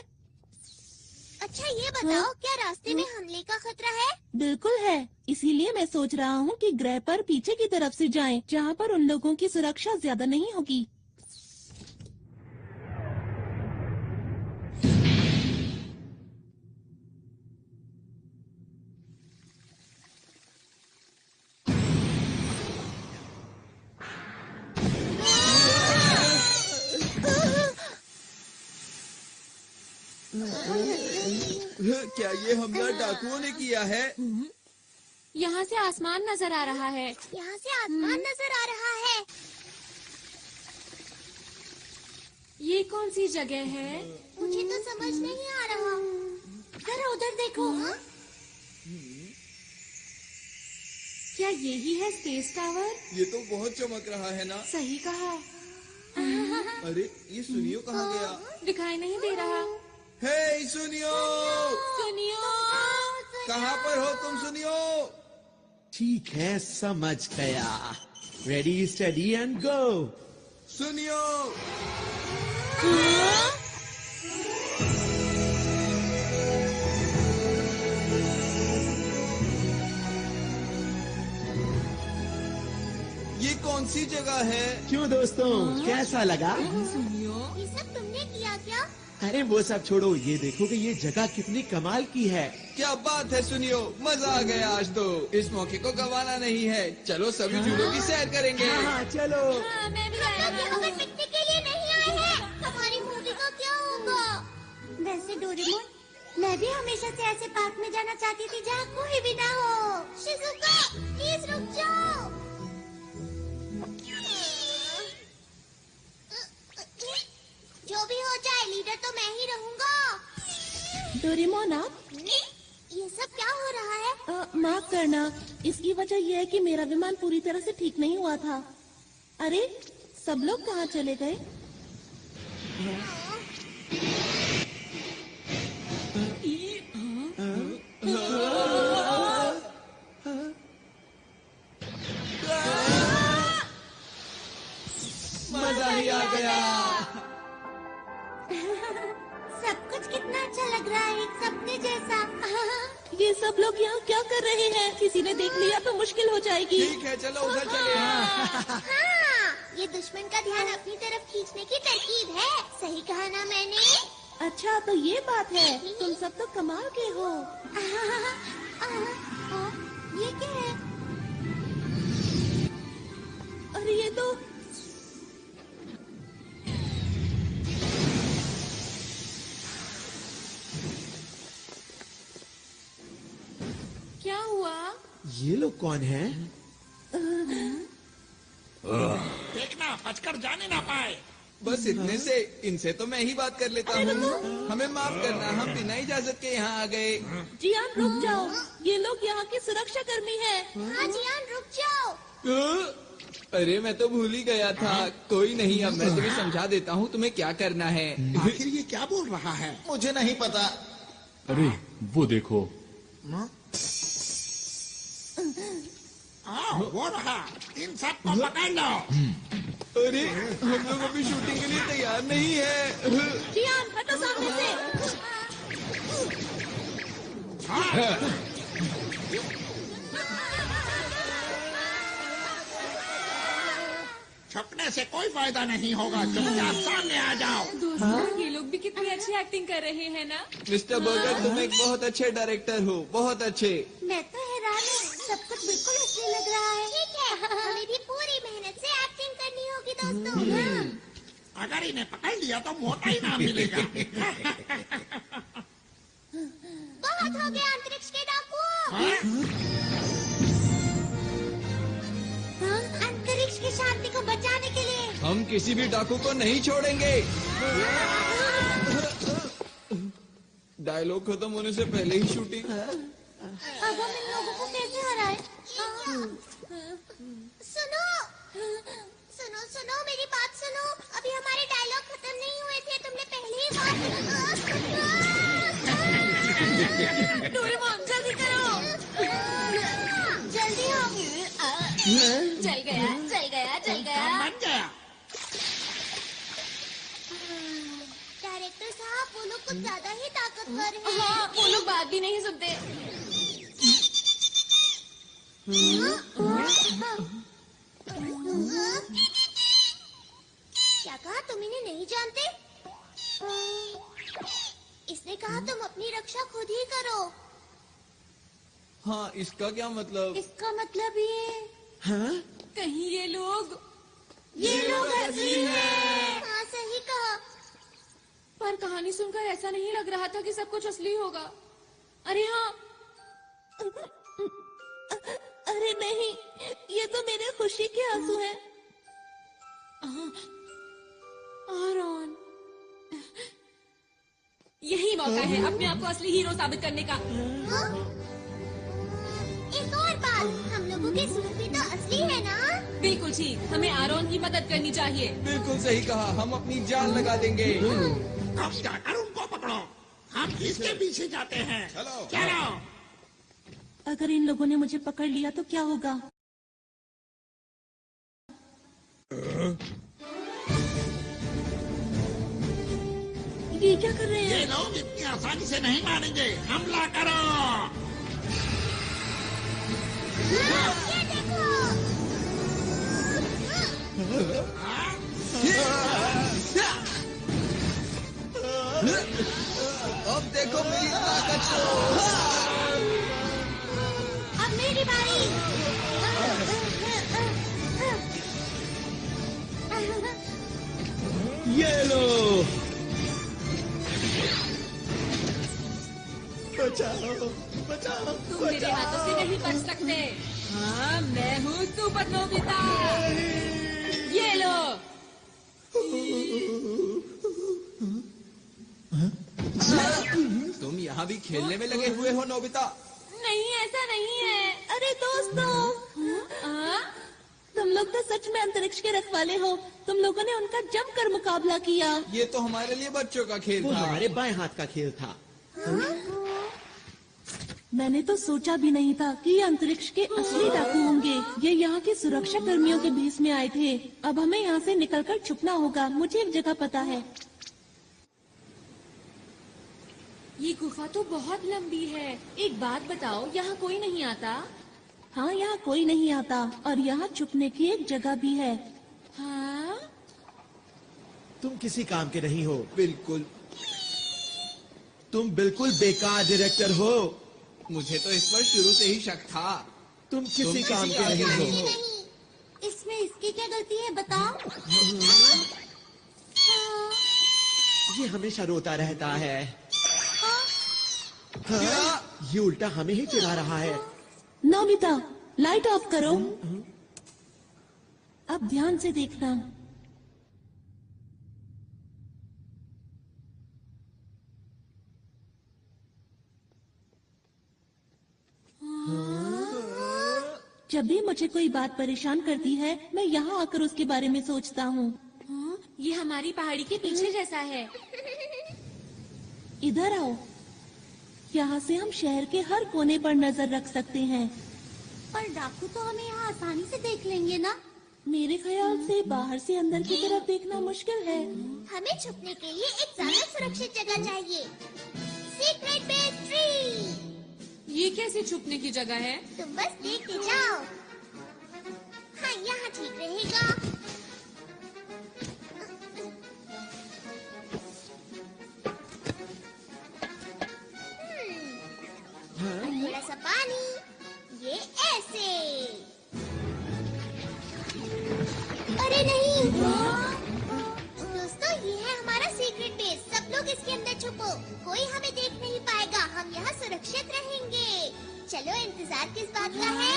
अच्छा ये बताओ, क्या रास्ते में हमले का खतरा है? बिल्कुल है। इसीलिए मैं सोच रहा हूँ कि ग्रह पर पीछे की तरफ से जाएं, जहाँ पर उन लोगों की सुरक्षा ज्यादा नहीं होगी। क्या ये हमला डाकुओं ने किया है? यहाँ से आसमान नजर आ रहा है। यहाँ से आसमान नजर आ रहा है। ये कौन सी जगह है? मुझे तो समझ नहीं आ रहा। जरा उधर देखो। क्या यही है स्पेस टावर? ये तो बहुत चमक रहा है ना। सही कहा। अरे ये सुनियो कहाँ गया? दिखाई नहीं दे रहा। हे सुनियो, सुनियो, कहाँ पर हो तुम सुनियो? ठीक है, समझ गया। Ready, study and go. सुनियो। ये कौन सी जगह है? क्यों दोस्तों, कैसा लगा? ये सब तुमने किया क्या? अरे वो सब छोड़ो, ये देखो कि ये जगह कितनी कमाल की है। क्या बात है सुनियो, मजा आ गया आज तो। इस मौके को गंवाना नहीं है। चलो सभी झूलों की सैर करेंगे। हाँ, चलो। मैं भी हम यहाँ पर पिकनिक के लिए नहीं आए हैं। हमारी मूवी का क्या होगा? वैसे डोरेमोन, मैं भी हमेशा से ऐसे पार्क में जाना चाहती थी जहाँ कोई भी ना हो। शिजुका, प्लीज रुक जाओ। जो भी हो जाए, लीडर तो मैं ही रहूँगा। डोरेमोन, आप? ये सब क्या हो रहा है? माफ करना, इसकी वजह यह है कि मेरा विमान पूरी तरह से ठीक नहीं हुआ था। अरे, सब लोग कहाँ चले गए? मजा ही आ गया। सब कुछ कितना अच्छा लग रहा है, एक सपने जैसा। ये सब लोग यहाँ क्या कर रहे हैं? किसी ने देख लिया तो मुश्किल हो जाएगी। ठीक है, चलो उधर चले। हाँ, ये दुश्मन का ध्यान अपनी तरफ खींचने की तरकीब है। सही कहा ना मैंने? अच्छा, तो ये बात है। तुम सब तो कमाल के हो। ये क्या है? अरे ये तो क्या हुआ? ये लोग कौन हैं? देखना बचकर जाने ना पाए। बस इतने से, इनसे तो मैं ही बात कर लेता हूँ। हमें माफ करना, हम बिना इजाजत के यहाँ आ गए। जियान, रुक जाओ। ये लोग यहाँ के सुरक्षा कर्मी हैं। हाँ जियान, रुक जाओ। अरे मैं तो भूल ही गया था। कोई नहीं, अब मैं तुम्हें समझा देता हूँ तुम्हें क्या करना है। आखिर ये क्या बोल रहा है? मुझे नहीं पता। अरे वो देखो। वो रहा, इन सब को पकड़ लो। अरे हम लोग अभी शूटिंग के लिए तैयार नहीं है। जियान, हटो सामने से। छुपने से कोई फायदा नहीं होगा। चुपचाप सामने आ जाओ। दोस्तों, ये लोग भी कितनी अच्छी एक्टिंग कर रहे हैं ना। मिस्टर बर्गर, तुम एक बहुत अच्छे डायरेक्टर हो, बहुत अच्छे। मैं तो हैरान हूँ, सब कुछ बिल्कुल असली लग रहा है। हमें भी पूरी मेहनत से एक्टिंग करनी होगी दोस्तों। अगर इन्हें पकड़ लिया तो मोटा इनाम मिलेगा। बहुत हो गया अंतरिक्ष के डाकू। अंतरिक्ष की शांति को बचाने के लिए हम किसी भी डाकू को नहीं छोड़ेंगे। डायलॉग खत्म होने से पहले ही शूटिंग। अब हम इन लोगों को कैसे हराए? सुनो सुनो सुनो मेरी बात सुनो। अभी हमारे डायलॉग खत्म नहीं हुए थे, तुमने पहले ही बात। डोरेमोन जल्दी करो। जल्दी हो। चल गया चल गया चल गया। बन गया। डायरेक्टर साहब वो लोग कुछ ज्यादा ही ताकतवर हैं। हाँ, वो लोग बात भी नहीं सुनते। क्या कहा? तुम इन्हें नहीं जानते? इसने कहा तुम अपनी रक्षा खुद ही करो। हाँ, इसका क्या मतलब? इसका मतलब ये हाँ? कहीं ये लोग असली हैं। हाँ सही कहा। पर कहानी सुनकर ऐसा नहीं लग रहा था कि सब कुछ असली होगा। अरे हाँ, अरे नहीं, ये तो मेरे खुशी के आंसू हैं। आरॉन, यही मौका है अपने आप को असली हीरो साबित करने का। एक और बात, हम लोगों के सूट भी तो असली है ना? बिल्कुल ठीक, हमें आरॉन की मदद करनी चाहिए। बिल्कुल सही कहा, हम अपनी जान लगा देंगे। अब जाकर उनको पकड़ो। हम किसके पीछे जाते हैं? चलो। अगर इन लोगों ने मुझे पकड़ लिया तो क्या होगा? ये क्या कर रहे हैं? ये लोग इतनी आसानी से नहीं मानेंगे। हमला करो। ये देखो। अब देखो मेरी ताकत को। अब मेरी बारी। ये लो। बचाओ बचाओ। तुम मेरे हाथों से नहीं बच सकते। हाँ, मैं हूँ सुपर नोबिता। ये लो। तुम यहाँ भी खेलने में लगे हुए हो नोबिता? नहीं, ऐसा नहीं है। अरे दोस्तों, तुम लोग तो सच में अंतरिक्ष के रखवाले हो। तुम लोगों ने उनका जमकर मुकाबला किया। ये तो हमारे लिए बच्चों का खेल वो था। हमारे बाएं हाथ का खेल था। मैंने तो सोचा भी नहीं था कि ये अंतरिक्ष के असली डाकू होंगे। ये यहाँ के सुरक्षा कर्मियों के भेष में आए थे। अब हमें यहाँ से निकलकर छुपना होगा। मुझे एक जगह पता है। ये गुफा तो बहुत लंबी है। एक बात बताओ, यहाँ कोई नहीं आता? हाँ, यहाँ कोई नहीं आता और यहाँ छुपने की एक जगह भी है। हाँ? तुम किसी काम के नहीं हो। बिल्कुल। तुम बिल्कुल बेकार डायरेक्टर हो। मुझे तो इस पर शुरू से ही शक था। तुम किसी काम के नहीं हो। नहीं, इसमें इसकी क्या गलती है बताओ? ये हमेशा रोता रहता है। हाँ, ये उल्टा हमें ही चिढ़ा रहा है। नोबिता, लाइट ऑफ करो। अब ध्यान से देखना। जब भी मुझे कोई बात परेशान करती है, मैं यहाँ आकर उसके बारे में सोचता हूँ। हाँ, ये हमारी पहाड़ी के पीछे जैसा है। इधर आओ। यहाँ से हम शहर के हर कोने पर नजर रख सकते हैं। पर डाकू तो हमें यहाँ आसानी से देख लेंगे ना? मेरे ख्याल से बाहर से अंदर की तरफ देखना मुश्किल है। हमें छुपने के लिए एक ज्यादा सुरक्षित जगह चाहिए। Secret base tree. ये कैसे छुपने की जगह है? तुम बस देखते जाओ। हाँ, यहाँ ठीक रहेगा। थोड़ा सा पानी, ये ऐसे। अरे नहीं। दोस्तों, ये है हमारा सीक्रेट बेस। सब लोग इसके अंदर छुपो, कोई हमें देख नहीं पाएगा। हम यहाँ सुरक्षित रहेंगे। चलो, इंतजार किस बात का है?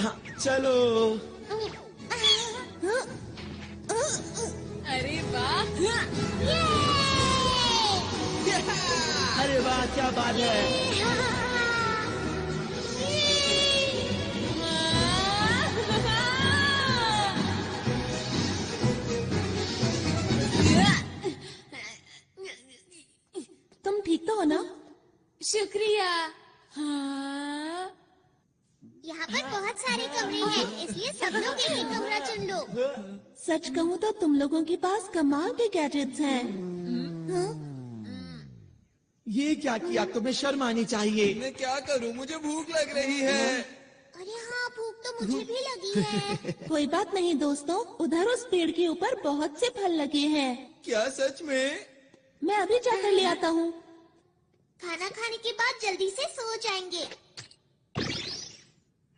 हाँ, चलो। अरे वाह! अरे वाह, क्या बात है। तुम ठीक तो हो ना? शुक्रिया। हाँ। यहाँ पर बहुत सारे कमरे हैं, इसलिए सब लोग एक ही कमरा चुन लो। सच कहूँ तो तुम लोगों के पास कमाल के गैजेट्स हैं। ये क्या किया? तुम्हें शर्म आनी चाहिए। मैं क्या करूं? मुझे भूख लग रही है। अरे हाँ, भूख तो मुझे भी लगी है। कोई बात नहीं दोस्तों, उधर उस पेड़ के ऊपर बहुत से फल लगे हैं। क्या सच में? मैं अभी जाकर ले आता हूँ। खाना खाने के बाद जल्दी से सो जाएंगे।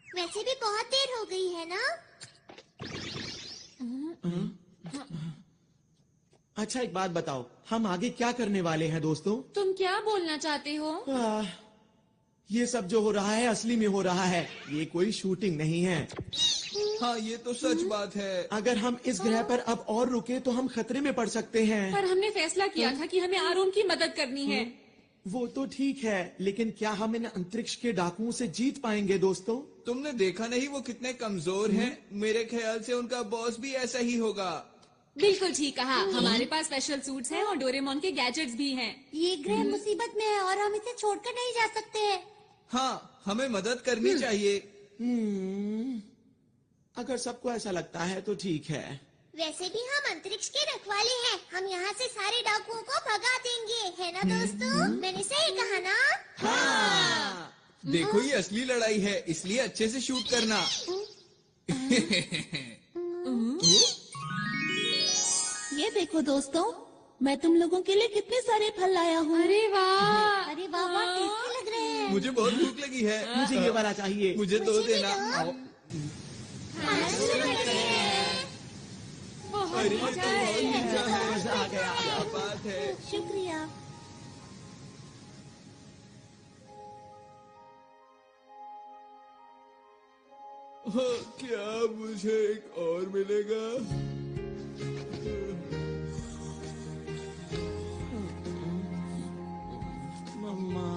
वैसे भी बहुत देर हो गई है ना? अच्छा, एक बात बताओ, हम आगे क्या करने वाले हैं दोस्तों? तुम क्या बोलना चाहते हो? ये सब जो हो रहा है असली में हो रहा है, ये कोई शूटिंग नहीं है। हाँ, ये तो सच बात है। अगर हम इस ग्रह पर अब और रुके तो हम खतरे में पड़ सकते हैं। पर हमने फैसला किया था कि हमें आरोन की मदद करनी है। वो तो ठीक है, लेकिन क्या हम इन अंतरिक्ष के डाकुओं से जीत पाएंगे दोस्तों? तुमने देखा नहीं वो कितने कमजोर हैं? मेरे ख्याल से उनका बॉस भी ऐसा ही होगा। बिल्कुल ठीक कहा। हमारे पास स्पेशल सूट्स हैं और डोरेमोन के गैजेट्स भी हैं। ये ग्रह मुसीबत में है और हम इसे छोड़कर नहीं जा सकते हैं। हाँ, हमें मदद करनी चाहिए। अगर सबको ऐसा लगता है तो ठीक है। वैसे भी हम अंतरिक्ष के रखवाले हैं। हम यहाँ से सारे डाकुओं को भगा देंगे, है ना दोस्तों? मैंने सही कहा ना? हाँ। देखो, ये असली लड़ाई है, इसलिए अच्छे से शूट करना। ये देखो दोस्तों, मैं तुम लोगों के लिए कितने सारे फल लाया हूँ। अरे वाह! अरे वाह, बहुत टेस्टी लग रहे हैं। मुझे बहुत भूख लगी है। मुझे ये वाला चाहिए। मुझे दो देना। अरे, ये तो बहुत मीठा है। मजा आ गया। क्या बात है। शुक्रिया। क्या मुझे एक और मिलेगा? मम्मा।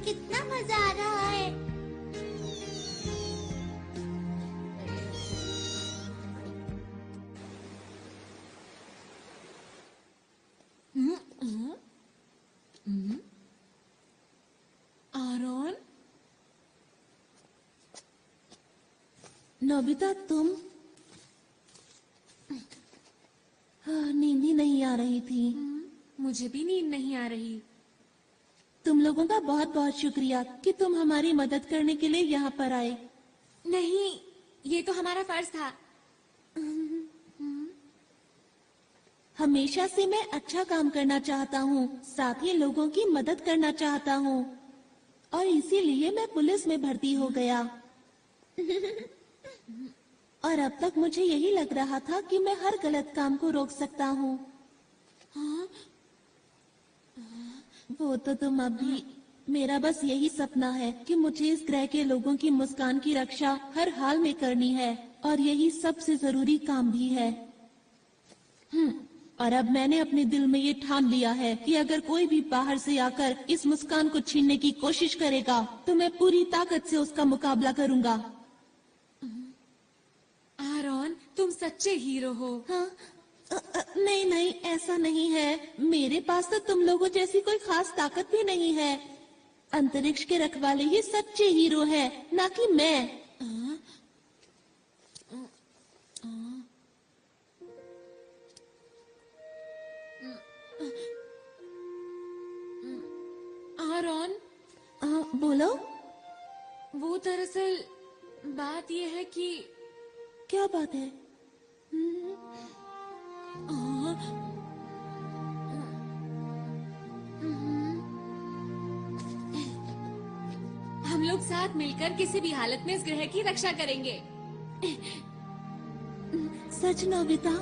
कितना मजा आ रहा है। आरोन? नोबिता, तुम? हाँ, नींद ही नहीं आ रही थी। मुझे भी नींद नहीं आ रही। तुम लोगों का बहुत बहुत शुक्रिया कि तुम हमारी मदद करने के लिए यहाँ पर आए। नहीं, ये तो हमारा फर्ज था। हमेशा से मैं अच्छा काम करना चाहता हूँ, साथ ही लोगों की मदद करना चाहता हूँ, और इसीलिए मैं पुलिस में भर्ती हो गया। और अब तक मुझे यही लग रहा था कि मैं हर गलत काम को रोक सकता हूँ। हाँ? वो तो तुम अभी। मेरा बस यही सपना है कि मुझे इस ग्रह के लोगों की मुस्कान की रक्षा हर हाल में करनी है, और यही सबसे जरूरी काम भी है। और अब मैंने अपने दिल में ये ठान लिया है कि अगर कोई भी बाहर से आकर इस मुस्कान को छीनने की कोशिश करेगा तो मैं पूरी ताकत से उसका मुकाबला करूंगा। आरोन, तुम सच्चे हीरो हो। हाँ? नहीं नहीं, ऐसा नहीं है। मेरे पास तो तुम लोगों जैसी कोई खास ताकत भी नहीं है। अंतरिक्ष के रखवाले ही सच्चे हीरो है, ना कि मैं। आरोन? बोलो। वो दरअसल बात ये है कि। क्या बात है? साथ मिलकर किसी भी हालत में इस ग्रह की रक्षा करेंगे। सच नोबिता?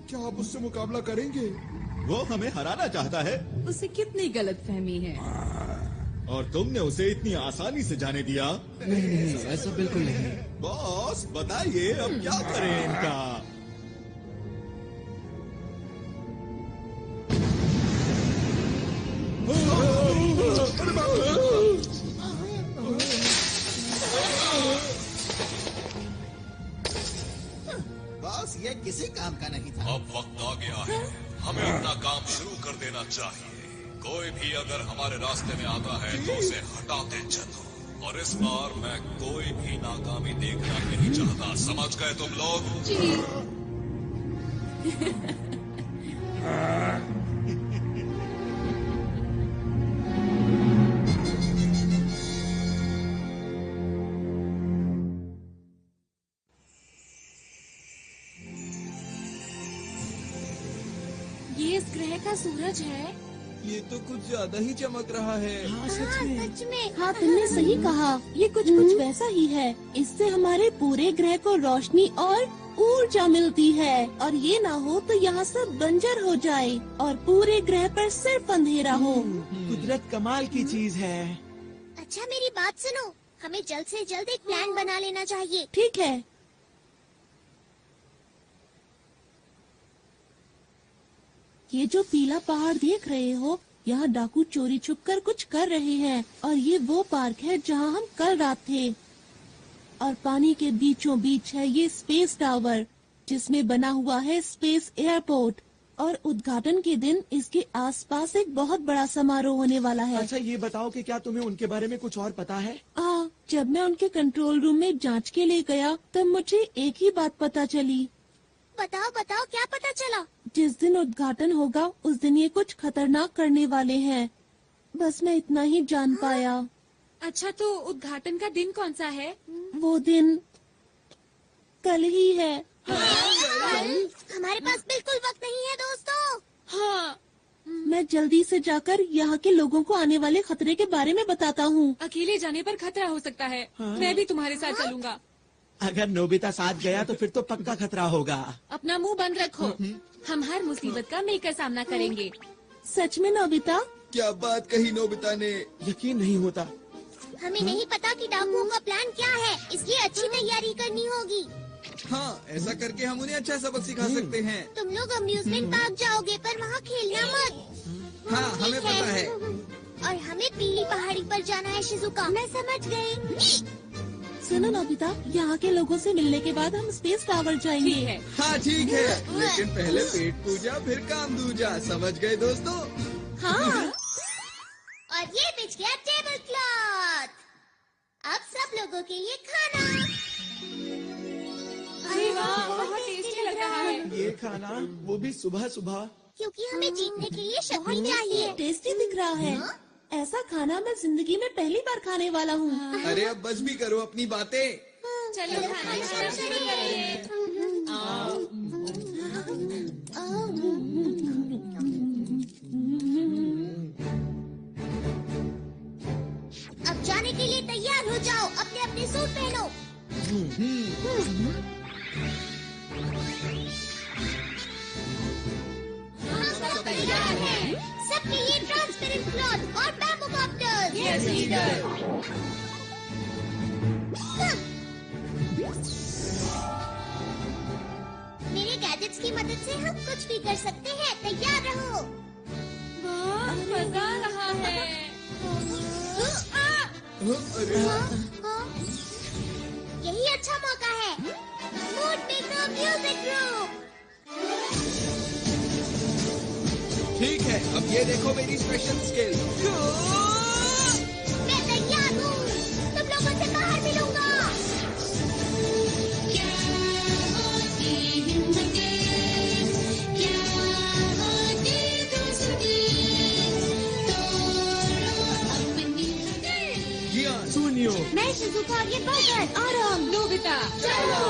क्या आप उससे मुकाबला करेंगे? वो हमें हराना चाहता है उसे कितनी गलतफहमी है। और तुमने उसे इतनी आसानी से जाने दिया। नहीं, ऐसा बिल्कुल नहीं। बॉस बताइए अब क्या करें इनका। बॉस ये किसी काम का नहीं था। अब वक्त आ गया है, हमें अपना काम शुरू कर देना चाहिए। कोई भी अगर हमारे रास्ते में आता है तो उसे हटाते चलो। और इस बार मैं कोई भी नाकामी देखना नहीं चाहता, समझ गए तुम लोग? ये इस ग्रह का सूरज है। ये तो कुछ ज्यादा ही चमक रहा है। हाँ सच में। हाँ तुमने सही कहा, ये कुछ वैसा ही है। इससे हमारे पूरे ग्रह को रोशनी और ऊर्जा मिलती है, और ये ना हो तो यहाँ सब बंजर हो जाए और पूरे ग्रह पर सिर्फ अंधेरा हो। कुदरत कमाल की चीज है। अच्छा मेरी बात सुनो, हमें जल्द से जल्द एक प्लान बना लेना चाहिए। ठीक है। ये जो पीला पहाड़ देख रहे हो, यहाँ डाकू चोरी छुपकर कुछ कर रहे हैं, और ये वो पार्क है जहाँ हम कल रात थे। और पानी के बीचों बीच है ये स्पेस टावर, जिसमें बना हुआ है स्पेस एयरपोर्ट। और उद्घाटन के दिन इसके आसपास एक बहुत बड़ा समारोह होने वाला है। अच्छा ये बताओ कि क्या तुम्हें उनके बारे में कुछ और पता है? जब मैं उनके कंट्रोल रूम में जांच के लिए गया तब मुझे एक ही बात पता चली। बताओ बताओ क्या पता चला? जिस दिन उद्घाटन होगा उस दिन ये कुछ खतरनाक करने वाले हैं। बस मैं इतना ही जान पाया। अच्छा तो उद्घाटन का दिन कौन सा है? वो दिन कल ही है। हमारे पास बिल्कुल वक्त नहीं है दोस्तों। हाँ। मैं जल्दी से जाकर यहाँ के लोगों को आने वाले खतरे के बारे में बताता हूँ। अकेले जाने पर खतरा हो सकता है। मैं भी तुम्हारे साथ चलूंगा। अगर नोबिता साथ गया तो फिर तो पक्का खतरा होगा। अपना मुंह बंद रखो, हम हर मुसीबत का मिलकर सामना करेंगे। सच में नोबिता? क्या बात कही नोबिता ने। यकीन नहीं होता। हमें नहीं पता कि डाकुओं का प्लान क्या है, इसलिए अच्छी तैयारी करनी होगी। हाँ ऐसा करके हम उन्हें अच्छा सबक सिखा सकते हैं। तुम लोग अम्यूजमेंट पार्क जाओगे पर वहाँ खेलना मत। हाँ हमें पता है। और हमें पीली पहाड़ी पर जाना है शिजुका। मैं समझ गई। सुनो नोबिता, यहाँ के लोगों से मिलने के बाद हम स्पेस टावर जाएंगे। हाँ ठीक है, लेकिन पहले पेट पूजा फिर काम दूजा, समझ गए दोस्तों? हाँ। और ये बिछ गया टेबल क्लॉथ। अब सब लोगों के लिए खाना। अरे वाह, बहुत टेस्टी लग रहा है। ये खाना, वो भी सुबह सुबह। क्योंकि हमें जीतने के लिए शक्ति चाहिए। टेस्टी दिख रहा है। ऐसा खाना मैं जिंदगी में पहली बार खाने वाला हूँ। अरे अब बस भी करो अपनी बातें। चलो खाना शुरू करिए। अब जाने के लिए तैयार हो जाओ, अपने अपने सूट पहनो। सब तैयार है। सबके लिए ट्रांसपेरेंट क्लॉथ और बैम्बू कॉप्टर्स। Yes leader. मेरे गैजेट्स की मदद से हम कुछ भी कर सकते हैं, तैयार रहो। वाह, मजा आ रहा है। अरे यही अच्छा मौका है। मोटेको म्यूजिक ग्रुप। ठीक है, अब ये देखो मेरी स्पेशल स्किल। मैं तैयार हूँ, तुम लोगों से बाहर मिलूंगा। सुनियो, मैं शिजुका और ये बजट आराम। नोबिता चलो।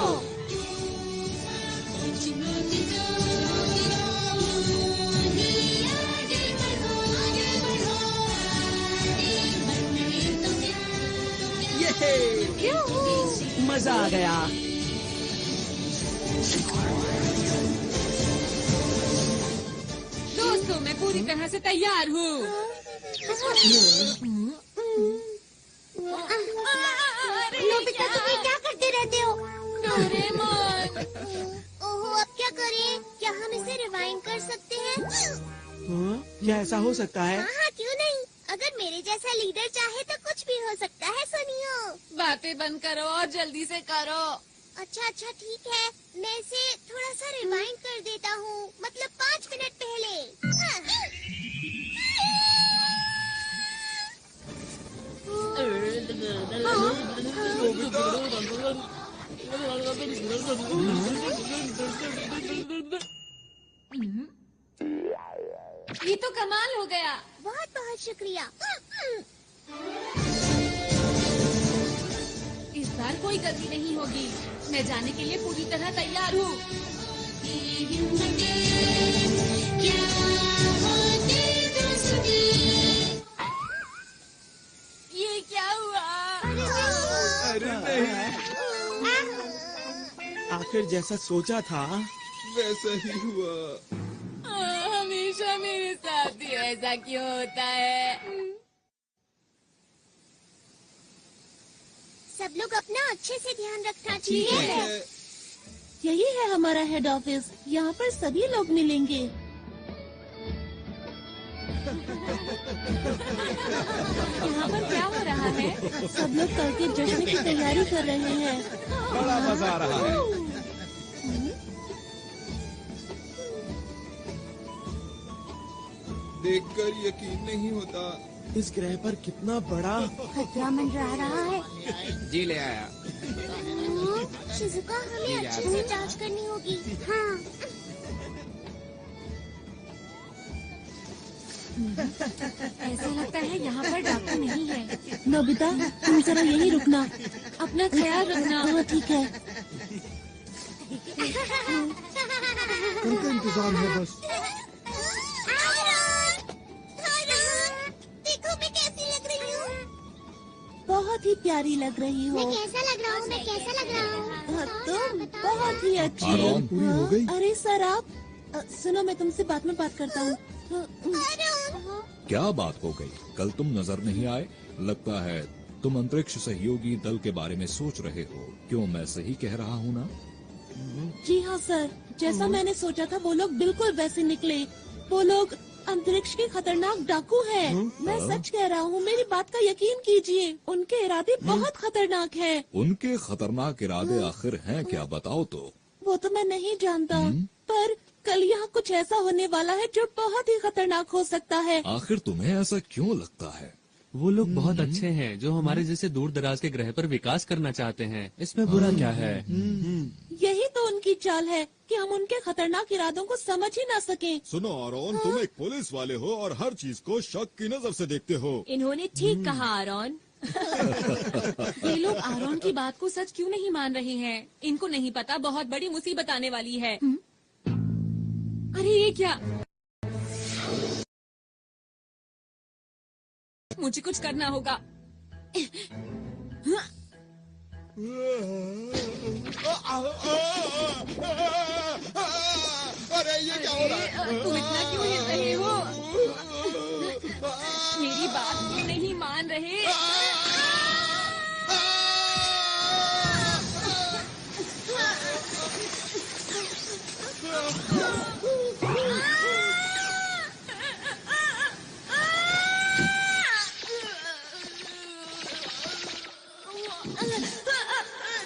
मजा आ गया। दोस्तों, मैं पूरी तरह से तैयार हूँ। नोबिता, तुम ये क्या करते रहते हो? डोरेमोन। ओहो, अब क्या करें? क्या हम इसे रिवाइंड कर सकते हैं? हाँ? क्या ऐसा हो सकता है? हाँ, क्यों नहीं? अगर मेरे जैसा लीडर चाहे तो कुछ भी हो सकता है। सुनियो, बातें बंद करो और जल्दी से करो। अच्छा अच्छा ठीक है, मैं इसे थोड़ा सा रिवाइंड कर देता हूँ, मतलब 5 मिनट पहले। ये तो कमाल हो गया। बहुत बहुत शुक्रिया। इस बार कोई गलती नहीं होगी। मैं जाने के लिए पूरी तरह तैयार हूँ। ये क्या हुआ? अरे नहीं, आखिर जैसा सोचा था वैसा ही हुआ। हमेशा मेरे साथ ही ऐसा क्यों होता है? सब लोग अपना अच्छे से ध्यान रखना ठीक चाहिए। है। यही है हमारा हेड ऑफिस। यहाँ पर सभी लोग मिलेंगे। यहाँ पर क्या हो रहा है? सब लोग कल के जश्न की तैयारी कर रहे हैं। बड़ा मजा आ रहा है। देखकर यकीन नहीं होता। इस ग्रह पर कितना बड़ा खतरा मंडरा रहा है। जी ले आया। शिजुका, हमें अच्छे से जांच करनी होगी। हाँ। ऐसा लगता है यहाँ पर डॉक्टर नहीं है। नोबिता, तुम जरा यहीं रुकना। अपना ख्याल रखना। हाँ ठीक है। उनका इंतजार है बस। देखो मैं कैसी लग रही हूँ। बहुत ही प्यारी लग रही हो। मैं कैसा लग रहा हूँ? मैं कैसा लग रहा हूँ? हाँ, तुम बहुत ही अच्छी आराम पूरी हो गई। अरे सर आप सुनो, मैं तुमसे बाद में बात करता हूँ। क्या बात हो गई? कल तुम नजर नहीं आए। लगता है तुम अंतरिक्ष सहयोगी दल के बारे में सोच रहे हो। क्यों, मैं सही कह रहा हूँ ना? जी हाँ सर, जैसा मैंने सोचा था वो लोग बिल्कुल वैसे निकले। वो लोग अंतरिक्ष के खतरनाक डाकू हैं। मैं सच कह रहा हूँ, मेरी बात का यकीन कीजिए। उनके इरादे बहुत खतरनाक हैं। उनके खतरनाक इरादे आखिर हैं क्या, बताओ तो। वो तो मैं नहीं जानता, पर कल यहाँ कुछ ऐसा होने वाला है जो बहुत ही खतरनाक हो सकता है। आखिर तुम्हें ऐसा क्यों लगता है? वो लोग बहुत अच्छे हैं जो हमारे जैसे दूर दराज के ग्रह पर विकास करना चाहते हैं। इसमें बुरा क्या है? यही तो उनकी चाल है कि हम उनके खतरनाक इरादों को समझ ही ना सकें। सुनो आरोन, तुम एक पुलिस वाले हो और हर चीज को शक की नजर से देखते हो। इन्होंने ठीक कहा आरोन। ये लोग आरोन की बात को सच क्यों नहीं मान रहे हैं? इनको नहीं पता बहुत बड़ी मुसीबत आने वाली है। अरे ये क्या? मुझे कुछ करना होगा। अरे ये क्या हो रहा है? तुम इतना क्यों हिल रहे हो? मेरी बात क्यों नहीं मान रहे?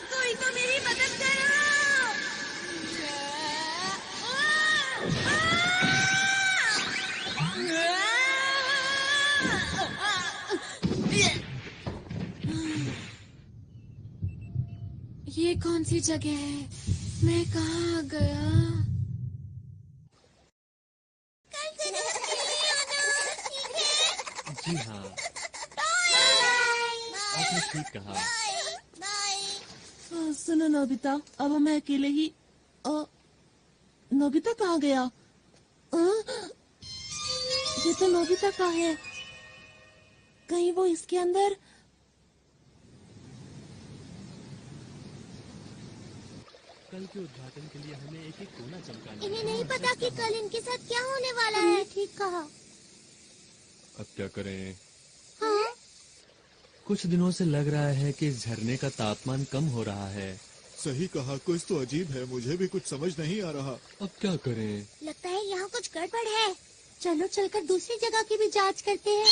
कोई तो मेरी मदद करो। कौन सी जगह है? मैं कहाँ आ गया? जी हाँ, आपने ठीक कहा। सुनो नोबिता, अब मैं अकेले ही नोबिता कहाँ गया? ये तो नोबिता का है। कहीं वो इसके अंदर? कल के उद्घाटन के लिए हमें एक एक कोना चमकाना। इन्हें नहीं पता कि कल इनके साथ क्या होने वाला है। ठीक कहा। अब क्या करें? हाँ? कुछ दिनों से लग रहा है कि इस झरने का तापमान कम हो रहा है। सही कहा, कुछ तो अजीब है, मुझे भी कुछ समझ नहीं आ रहा। अब क्या करें? लगता है यहाँ कुछ गड़बड़ है। चलो चलकर दूसरी जगह की भी जांच करते हैं।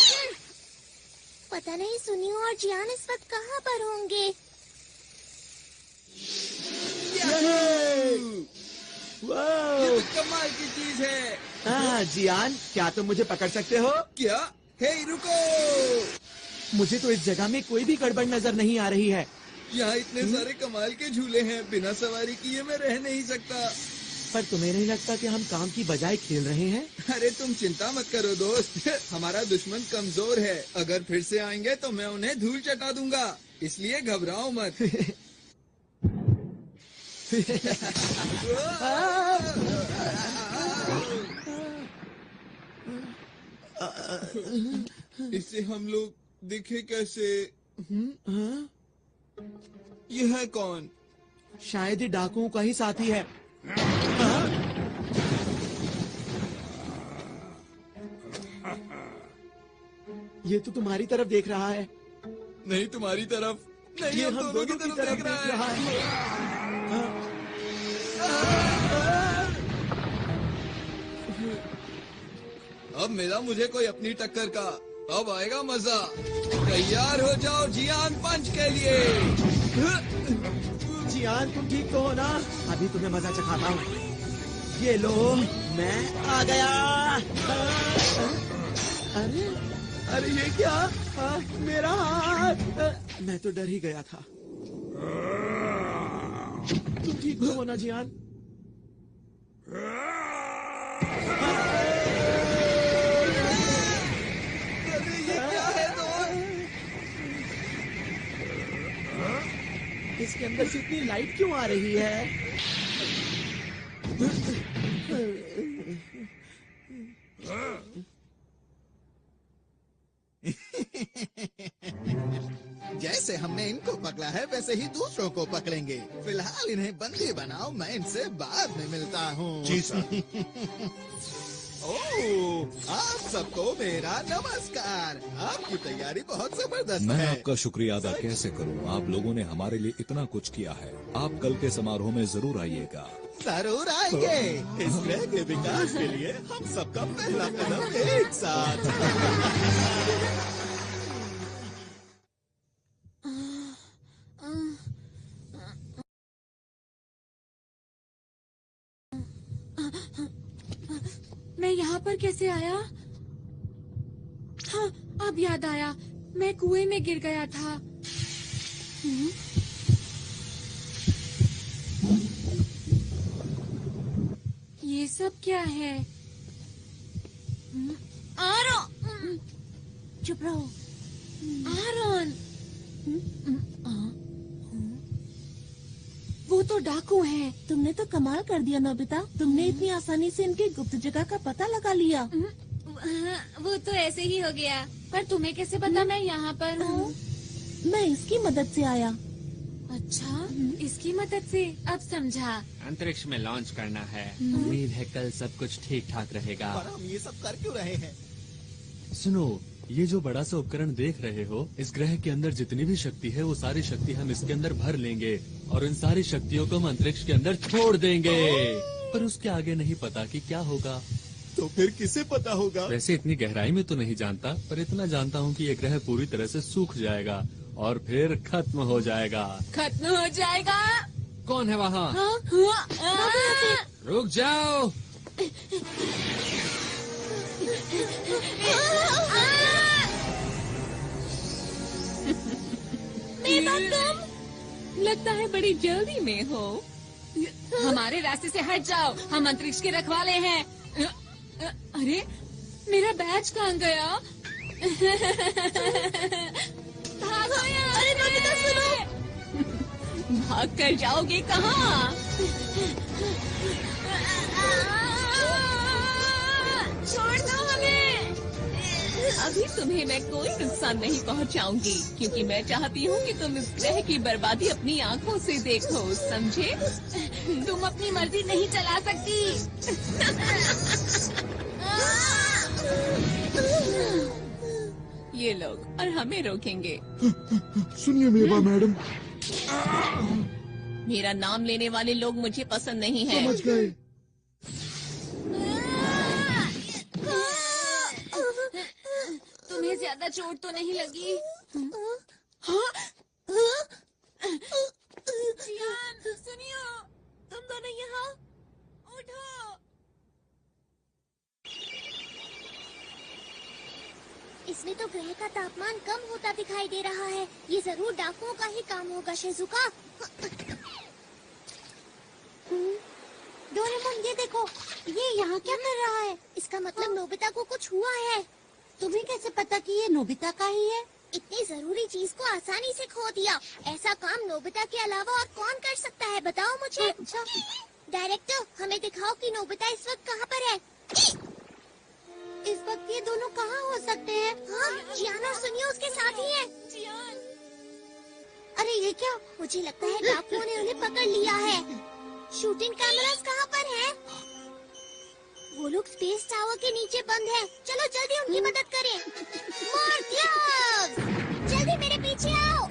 पता नहीं सुनियो और जियान इस वक्त कहाँ पर होंगे। ये तो कमाल की चीज है। हाँ जियान, क्या तुम मुझे पकड़ सकते हो? क्या? हे रुको! मुझे तो इस जगह में कोई भी गड़बड़ नजर नहीं आ रही है। यहाँ इतने सारे कमाल के झूले हैं, बिना सवारी किए मैं रह नहीं सकता। पर तुम्हें नहीं लगता कि हम काम की बजाय खेल रहे हैं? अरे तुम चिंता मत करो दोस्त, हमारा दुश्मन कमजोर है। अगर फिर से आएंगे तो मैं उन्हें धूल चटा दूंगा, इसलिए घबराओ मत। इससे हम लोग दिखे कैसे? यह है कौन? शायद ही डाकुओं का ही साथी है। ये तो तुम्हारी तरफ देख रहा है। नहीं तुम्हारी तरफ नहीं, ये हम दोनों की तरफ देख रहा है। अब मिला मुझे कोई अपनी टक्कर का, अब आएगा मजा। तैयार हो जाओ जियान पंच के लिए। जियान तुम ठीक तो हो ना? अभी तुम्हें मजा चखाता हूँ। ये लो, मैं आ गया। अरे अरे ये क्या? मेरा हाथ! मैं तो डर ही गया था। तुम ठीक तो हो ना जियान? इसके अंदर से इतनी लाइट क्यों आ रही है? जैसे हमने इनको पकड़ा है वैसे ही दूसरों को पकड़ेंगे। फिलहाल इन्हें बंदी बनाओ, मैं इनसे बाद में मिलता हूँ। जी सर। ओह, आप सबको मेरा नमस्कार। आपकी तैयारी बहुत जबरदस्त मैं है। आपका शुक्रिया अदा कैसे करूं? आप लोगों ने हमारे लिए इतना कुछ किया है। आप कल के समारोह में जरूर आइएगा। जरूर आएंगे। इस ग्रह के विकास के लिए हम सबका पहला कदम एक साथ। मैं यहाँ पर कैसे आया? हाँ, अब याद आया, मैं कुएं में गिर गया था। ये सब क्या है? आरोन! चुप रहो। आरोन! वो तो डाकू हैं। तुमने तो कमाल कर दिया नोबिता। तुमने इतनी आसानी से इनकी गुप्त जगह का पता लगा लिया। वो तो ऐसे ही हो गया। पर तुम्हें कैसे पता मैं यहाँ पर हूँ? मैं इसकी मदद से आया। अच्छा, इसकी मदद से? अब समझा। अंतरिक्ष में लॉन्च करना है। उम्मीद है कल सब कुछ ठीक ठाक रहेगा। पर हम ये सब कर क्यों रहे हैं? सुनो, ये जो बड़ा सा उपकरण देख रहे हो, इस ग्रह के अंदर जितनी भी शक्ति है वो सारी शक्ति हम इसके अंदर भर लेंगे और इन सारी शक्तियों को हम अंतरिक्ष के अंदर छोड़ देंगे। पर उसके आगे नहीं पता कि क्या होगा। तो फिर किसे पता होगा? वैसे इतनी गहराई में तो नहीं जानता, पर इतना जानता हूँ कि ये ग्रह पूरी तरह से सूख जाएगा और फिर खत्म हो जाएगा। खत्म हो जाएगा? कौन है वहाँ? रुक जाओ। मेरा तुम लगता है बड़ी जल्दी में हो। हमारे रास्ते से हट जाओ, हम अंतरिक्ष के रखवाले हैं। अरे मेरा बैज कहाँ गया? भागो यहाँ! अरे नोबिता सुनो! भाग कर जाओगे कहाँ? छोड़ दो हमें! अभी तुम्हें मैं कोई नुकसान नहीं पहुंचाऊंगी, क्योंकि मैं चाहती हूँ कि तुम इस ग्रह की बर्बादी अपनी आंखों से देखो, समझे? तुम अपनी मर्जी नहीं चला सकती। ये लोग और हमें रोकेंगे। सुनिए मेवा मैडम। मेरा नाम लेने वाले लोग मुझे पसंद नहीं है। समझ गए। तुम्हें ज्यादा चोट तो नहीं लगी? जियान, सुनियो, तुम दोनों यहाँ उठो। इसमें तो ग्रह का तापमान कम होता दिखाई दे रहा है। ये जरूर डाकुओं का ही काम होगा, शिजुका। डोरेमोन, ये देखो, ये यहाँ क्या कर रहा है? इसका मतलब नोबिता को कुछ हुआ है। तुम्हें कैसे पता कि ये नोबिता का ही है? इतनी जरूरी चीज को आसानी से खो दिया। ऐसा काम नोबिता के अलावा और कौन कर सकता है, बताओ मुझे। डायरेक्टर, हमें दिखाओ कि नोबिता इस वक्त कहाँ पर है। इस वक्त ये दोनों कहाँ हो सकते हैं? हाँ, जियान और सुनियो उसके साथ ही हैं। अरे ये क्या? मुझे लगता है डाकुओं ने उन्हें पकड़ लिया है। शूटिंग कैमरास कहाँ पर हैं? वो लोग स्पेस टावर के नीचे बंद हैं। चलो जल्दी उनकी मदद करें। मोर्टियस, जल्दी मेरे पीछे आओ।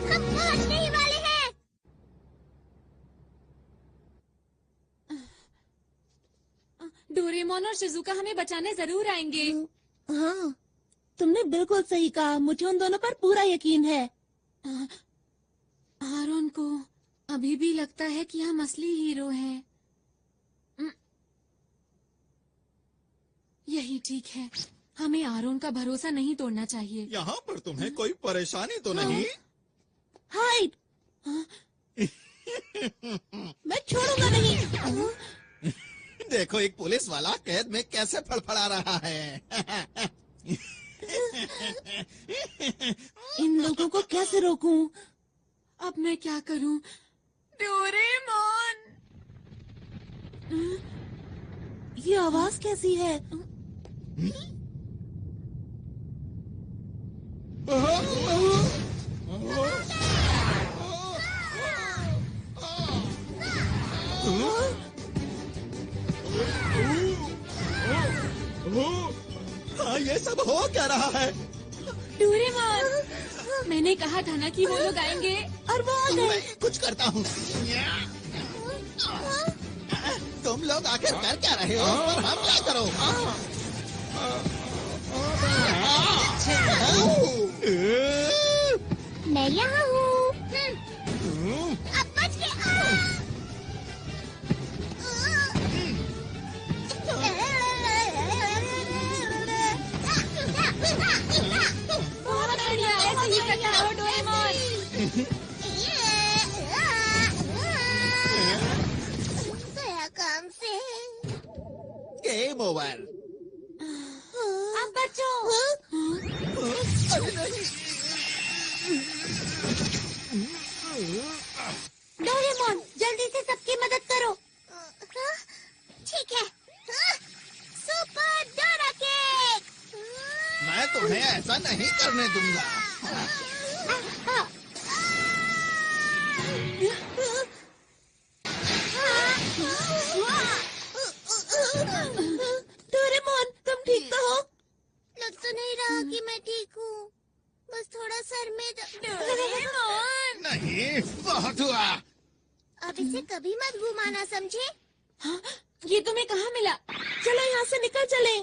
हम पहुंचने ही वाले हैं। डोरेमोन और शिजुका हमें बचाने जरूर आएंगे। हाँ, तुमने बिल्कुल सही कहा। मुझे उन दोनों पर पूरा यकीन है। आरोन को अभी भी लगता है कि हम असली हीरो हैं। यही ठीक है। हमें आरोन का भरोसा नहीं तोड़ना चाहिए। यहाँ पर तुम्हें कोई परेशानी तो नहीं? हाइड! मैं छोड़ूंगा नहीं। देखो, एक पुलिस वाला कैद में कैसे फड़फड़ा रहा है। इन लोगों को कैसे रोकूं? अब मैं क्या करूं? डोरेमोन! ये आवाज कैसी है? हाँ, ये सब हो क्या रहा है? डोरेमोन, मैंने कहा था ना कि वो लोग आएंगे, और वो आ गए। कुछ करता हूँ। तुम लोग आखिर कर क्या रहे हो? और हम क्या करो? मैं यहाँ हूँ। अब बच के बहुत बढ़िया, ऐसे ही करता रहो डोरेमोन। गया काम से। Game over. अब बचो। डोरेमोन, जल्दी से सबकी मदद करो। ठीक है। Super Dora cake. मैं तुम्हें ऐसा नहीं करने दूंगा। डोरेमोन, तुम ठीक तो हो? लग तो नहीं रहा कि मैं ठीक हूँ। बस थोड़ा सर में डोरेमोन! नहीं, बहुत हुआ। अब इसे कभी मत घुमाना, समझे? हाँ, ये तुम्हें कहाँ मिला? चलो यहाँ से निकल चले।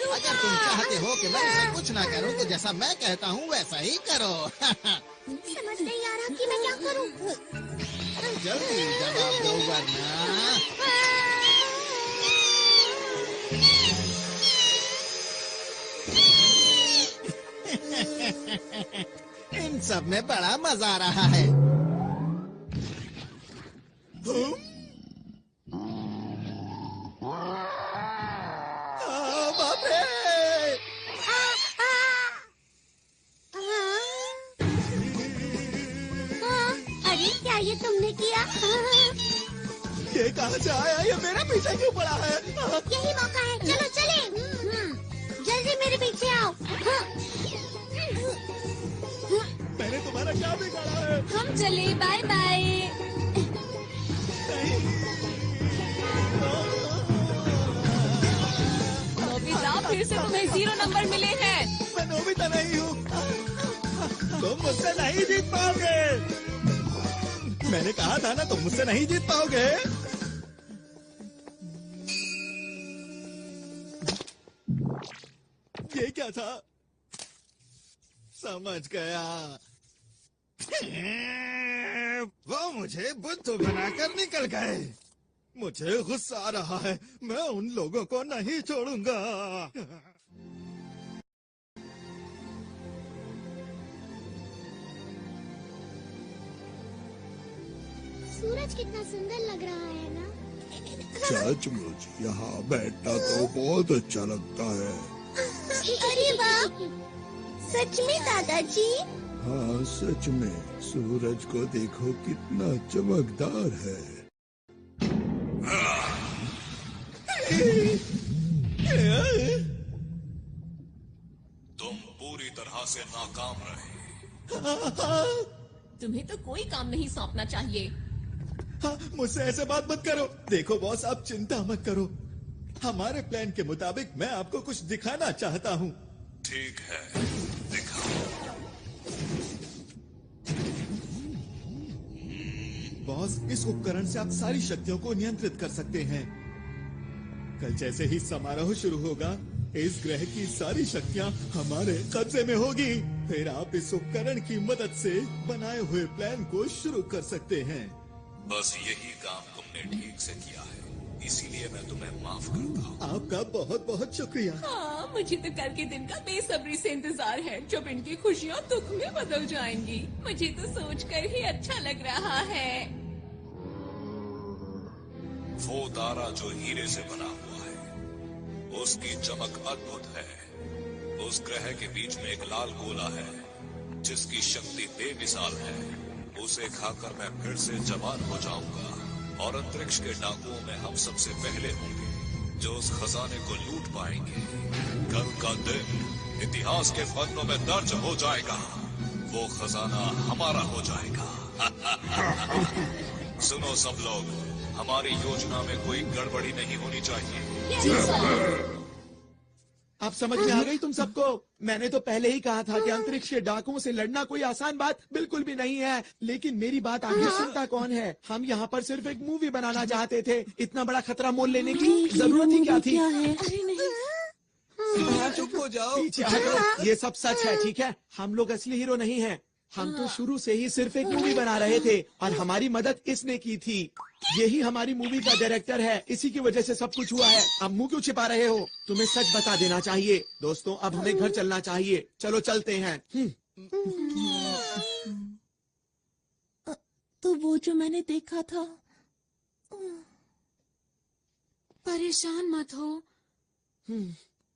अगर तुम चाहते हो कि मैं इसे कुछ ना करूं, तो जैसा मैं कहता हूँ वैसा ही करो। समझ नहीं आ रहा कि मैं क्या करूं। जल्दी जवाब दो वरना। इन सब में बड़ा मजा आ रहा है। बाप रे! अरे क्या ये तुमने किया? ये कहाँ से आया? ये मेरा पीछे क्यों पड़ा है? यही मौका है, चलो चले। जल्दी मेरे पीछे आओ। मैंने तुम्हारा क्या बिगाड़ा है? हम चले, बाय बाय। नोबिता, फिर से तुम्हें 0 नंबर मिले हैं। मैं नोबिता नहीं हूँ। तुम मुझसे नहीं जीत पाओगे। मैंने कहा था ना, तुम मुझसे नहीं जीत पाओगे। ये क्या था? समझ गया। वो मुझे बुद्धू बनाकर निकल गए। मुझे गुस्सा आ रहा है। मैं उन लोगों को नहीं छोड़ूंगा। सूरज कितना सुंदर लग रहा है ना? सचमुच यहाँ बैठना तो बहुत अच्छा लगता है। अरे वाह! सच में दादाजी? हाँ सच में, सूरज को देखो कितना चमकदार है। तुम पूरी तरह से नाकाम रहे। तुम्हें तो कोई काम नहीं सौंपना चाहिए। हाँ, मुझसे ऐसे बात मत करो। देखो बॉस, आप चिंता मत करो। हमारे प्लान के मुताबिक मैं आपको कुछ दिखाना चाहता हूँ। ठीक है, दिखाओ। बॉस, इस उपकरण से आप सारी शक्तियों को नियंत्रित कर सकते हैं। कल जैसे ही समारोह शुरू होगा, इस ग्रह की सारी शक्तियाँ हमारे कब्जे में होगी। फिर आप इस उपकरण की मदद से बनाए हुए प्लान को शुरू कर सकते हैं। बस यही काम तुमने ठीक से किया है, इसीलिए मैं तुम्हें माफ करता हूँ। आपका बहुत बहुत शुक्रिया। हाँ, मुझे तो कल के दिन का बेसब्री से इंतजार है, जब इनकी खुशियाँ दुख में बदल जाएंगी। मुझे तो सोचकर ही अच्छा लग रहा है। वो तारा जो हीरे से बना हुआ है, उसकी चमक अद्भुत है। उस ग्रह के बीच में एक लाल गोला है, जिसकी शक्ति बेमिसाल है। उसे खाकर मैं फिर से जवान हो जाऊंगा और अंतरिक्ष के डाकुओं में हम सबसे पहले होंगे जो उस खजाने को लूट पाएंगे। कल का दिन इतिहास के पन्नों में दर्ज हो जाएगा। वो खजाना हमारा हो जाएगा। सुनो सब लोग, हमारी योजना में कोई गड़बड़ी नहीं होनी चाहिए। अब समझ में आ गई तुम सबको? मैंने तो पहले ही कहा था कि अंतरिक्ष के डाकुओं से लड़ना कोई आसान बात बिल्कुल भी नहीं है। लेकिन मेरी बात आखिर सुनता कौन है? हम यहाँ पर सिर्फ एक मूवी बनाना चाहते थे। इतना बड़ा खतरा मोल लेने की जरूरत ही क्या थी? अरे नहीं, चुप हो जाओ। पीछे हटो। ये सब सच है, ठीक है? हम लोग असली हीरो नहीं हैं। हम तो शुरू से ही सिर्फ एक मूवी बना रहे थे और हमारी मदद इसने की थी। यही हमारी मूवी का डायरेक्टर है, इसी की वजह से सब कुछ हुआ है। अब मुंह क्यों छिपा रहे हो? तुम्हें सच बता देना चाहिए। दोस्तों, अब हमें घर चलना चाहिए। चलो चलते हैं। तो वो जो मैंने देखा था। परेशान मत हो।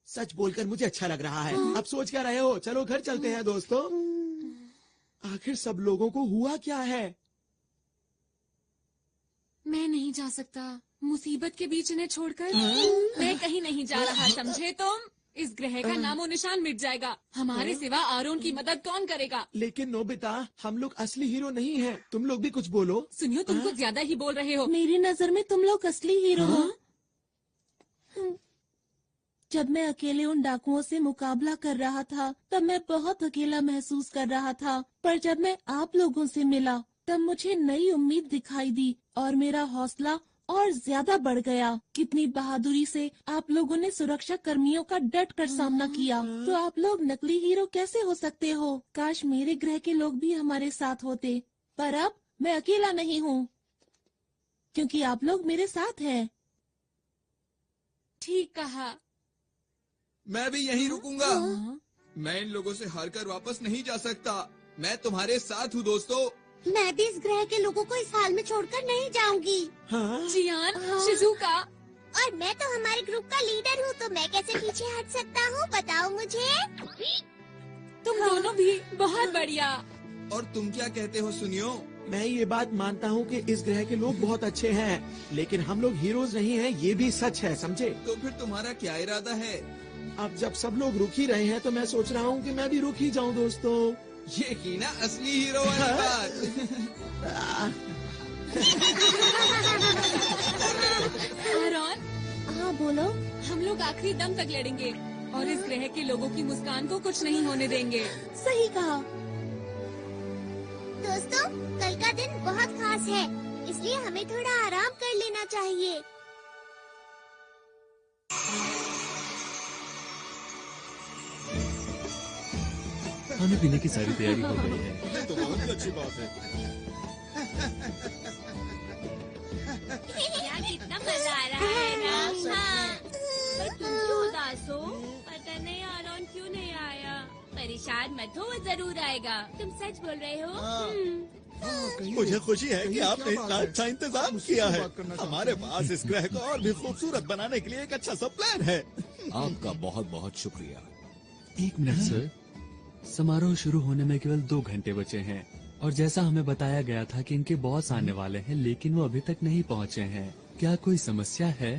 सच बोलकर मुझे अच्छा लग रहा है। अब सोच क्या रहे हो? चलो घर चलते हैं दोस्तों। आखिर सब लोगों को हुआ क्या है? मैं नहीं जा सकता, मुसीबत के बीच इन्हें छोड़कर। मैं कहीं नहीं जा रहा, समझे तुम? इस ग्रह का नामो निशान मिट जाएगा। हमारे सिवा आरोन की मदद कौन करेगा? लेकिन नोबिता, हम लोग असली हीरो नहीं हैं। तुम लोग भी कुछ बोलो। सुनियो, तुम कुछ ज्यादा ही बोल रहे हो। मेरी नजर में तुम लोग असली हीरो हो। जब मैं अकेले उन डाकुओं से मुकाबला कर रहा था, तब मैं बहुत अकेला महसूस कर रहा था। पर जब मैं आप लोगों से मिला, तब मुझे नई उम्मीद दिखाई दी और मेरा हौसला और ज्यादा बढ़ गया। कितनी बहादुरी से आप लोगों ने सुरक्षा कर्मियों का डट कर सामना किया। तो आप लोग नकली हीरो कैसे हो सकते हो? काश मेरे ग्रह के लोग भी हमारे साथ होते। पर अब मैं अकेला नहीं हूँ, क्योंकि आप लोग मेरे साथ हैं। ठीक कहा। मैं भी यहीं रुकूंगा। मैं इन लोगों से हारकर वापस नहीं जा सकता। मैं तुम्हारे साथ हूँ दोस्तों। मैं भी इस ग्रह के लोगों को इस हाल में छोड़कर नहीं जाऊंगी। जियान, शिजुका, और मैं तो हमारे ग्रुप का लीडर हूँ, तो मैं कैसे पीछे हट सकता हूँ, बताओ मुझे। तुम दोनों भी बहुत बढ़िया। और तुम क्या कहते हो सुनियो? मैं ये बात मानता हूँ कि इस ग्रह के लोग बहुत अच्छे हैं, लेकिन हम लोग हीरोज नहीं हैं, ये भी सच है, समझे? तो फिर तुम्हारा क्या इरादा है? अब जब सब लोग रुक ही रहे हैं तो मैं सोच रहा हूँ कि मैं भी रुक ही जाऊँ दोस्तों। ये की ना असली हीरो वाली बात। आरोन, हाँ बोलो। हम लोग आखिरी दम तक लड़ेंगे और इस ग्रह के लोगों की मुस्कान को कुछ नहीं होने देंगे। सही कहा। दोस्तों, कल का दिन बहुत खास है, इसलिए हमें थोड़ा आराम कर लेना चाहिए। खाने पीने की सारी तैयारी हो गई है। ये तो बहुत ही अच्छी बात है। यार कितना मजा आ रहा है ना। हाँ। पर तुम क्यों उदास हो? पता नहीं आरोन क्यों नहीं आया। परेशान मत हो, वो जरूर आएगा। तुम सच बोल रहे हो? मुझे खुशी है कि आपने इतना अच्छा इंतजाम किया है। हमारे पास इस ग्रह को और भी खूबसूरत बनाने के लिए एक अच्छा सा प्लान है। आपका बहुत बहुत शुक्रिया। 1 मिनट सर, समारोह शुरू होने में केवल 2 घंटे बचे हैं और जैसा हमें बताया गया था कि इनके बॉस आने वाले हैं, लेकिन वो अभी तक नहीं पहुंचे हैं। क्या कोई समस्या है?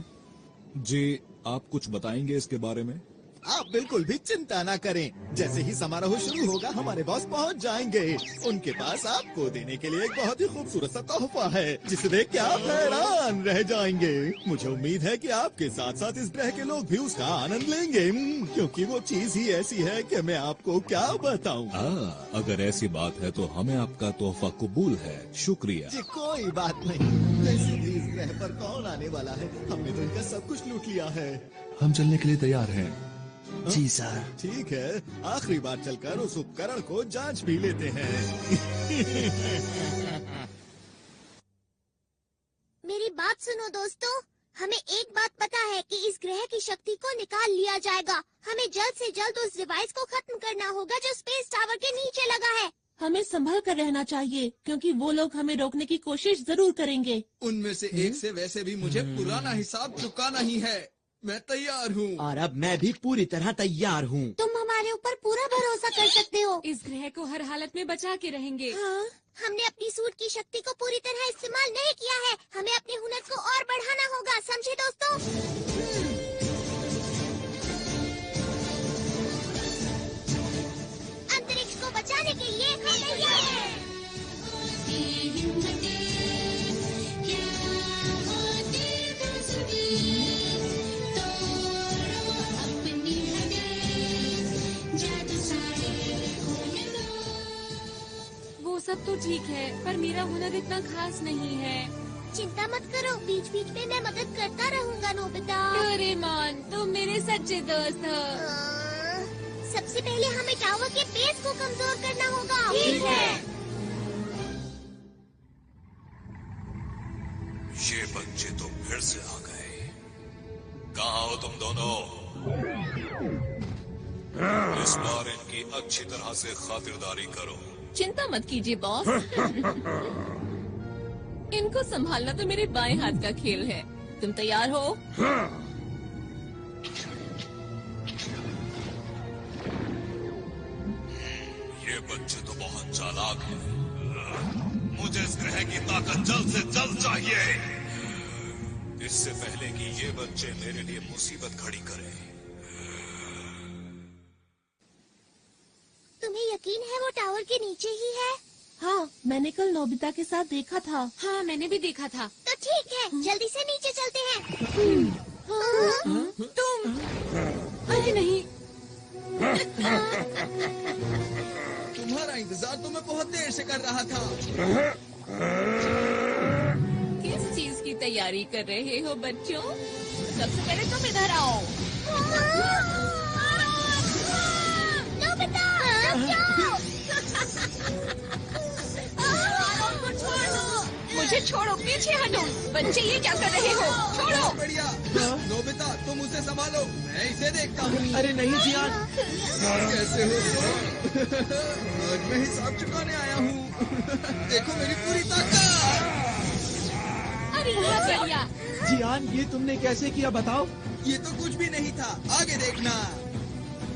जी, आप कुछ बताएंगे इसके बारे में? आप बिल्कुल भी चिंता ना करें। जैसे ही समारोह शुरू होगा हमारे बॉस पहुंच जाएंगे। उनके पास आपको देने के लिए एक बहुत ही खूबसूरत सा तोहफा है, जिसे देख के आप हैरान रह जाएंगे। मुझे उम्मीद है कि आपके साथ साथ इस ग्रह के लोग भी उसका आनंद लेंगे, क्योंकि वो चीज ही ऐसी है कि मैं आपको क्या बताऊं। अगर ऐसी बात है तो हमें आपका तोहफा कबूल है। शुक्रिया जी कोई बात नहीं। वैसे भी इस ग्रह पर कौन आने वाला है, हमने तो इनका सब कुछ लूट लिया है। हम चलने के लिए तैयार हैं। जी सर। ठीक है, आखिरी बार चलकर उस उपकरण को जांच भी लेते हैं। मेरी बात सुनो दोस्तों, हमें एक बात पता है कि इस ग्रह की शक्ति को निकाल लिया जाएगा। हमें जल्द से जल्द उस डिवाइस को खत्म करना होगा जो स्पेस टावर के नीचे लगा है। हमें संभल कर रहना चाहिए, क्योंकि वो लोग हमें रोकने की कोशिश जरूर करेंगे। उनमें से एक से वैसे भी मुझे पुराना हिसाब चुकाना ही है। मैं तैयार हूँ। और अब मैं भी पूरी तरह तैयार हूँ। तुम हमारे ऊपर पूरा भरोसा कर सकते हो। इस ग्रह को हर हालत में बचा के रहेंगे। हाँ, हमने अपनी सूट की शक्ति को पूरी तरह इस्तेमाल नहीं किया है। हमें अपने हुनर को और बढ़ाना होगा, समझे दोस्तों? अंतरिक्ष को बचाने के लिए हम तैयार हैं। वो सब तो ठीक है, पर मेरा हुनर इतना खास नहीं है। चिंता मत करो, बीच बीच में मैं मदद करता रहूंगा नोबिता। डोरेमोन, तुम मेरे सच्चे दोस्त हो। सबसे पहले हमें टावर के बेस को कमजोर करना होगा। ठीक है। ये बच्चे तो फिर से आ गए। कहाँ हो तुम दोनों? इस बार इनकी अच्छी तरह से खातिरदारी करो। चिंता मत कीजिए बॉस। इनको संभालना तो मेरे बाएं हाथ का खेल है। तुम तैयार हो? ये बच्चे तो बहुत चालाक हैं। मुझे इस ग्रह की ताकत जल्द से जल्द चाहिए, इससे पहले कि ये बच्चे मेरे लिए मुसीबत खड़ी करें। तुम्हें यकीन है वो टावर के नीचे ही है? हाँ, मैंने कल नोबिता के साथ देखा था। हाँ, मैंने भी देखा था। तो ठीक है, जल्दी से नीचे चलते हैं। तुम? अरे नहीं। तुम्हारा इंतजार तो मैं बहुत देर से कर रहा था। किस चीज की तैयारी कर रहे हो बच्चों? सबसे पहले तुम इधर आओ। नोबिता, रुक जाओ। मुझे छोड़ो, पीछे हटो। बच्चे ये क्या कर रहे हो? छोड़ो। बढ़िया। नोबिता तुम उसे संभालो, मैं इसे देखता हूँ। अरे नहीं जियान, कैसे हो तुम? आज मैं हिसाब चुकाने आया हूँ। देखो मेरी पूरी ताकत। अरे ये चलिया। जियान ये तुमने कैसे किया बताओ? ये तो कुछ भी नहीं था, आगे देखना।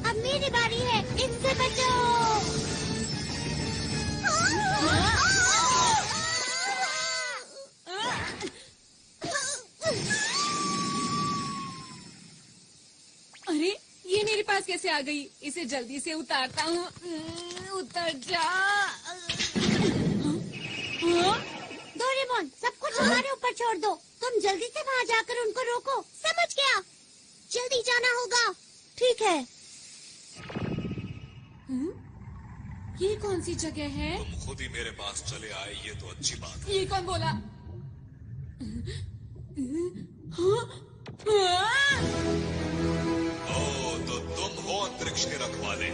अब मेरी बारी है, इनसे बचो। अरे ये मेरे पास कैसे आ गई? इसे जल्दी से उतारता हूँ। उतर जा। डोरेमोन, सब कुछ हमारे ऊपर छोड़ दो। तुम जल्दी से वहाँ जाकर उनको रोको, समझ गया? जल्दी जाना होगा। ठीक है। ये कौन सी जगह है? तुम खुद ही मेरे पास चले आए, ये तो अच्छी बात है। ये कौन बोला? ओ, तो तुम हो अंतरिक्ष के रखवाले,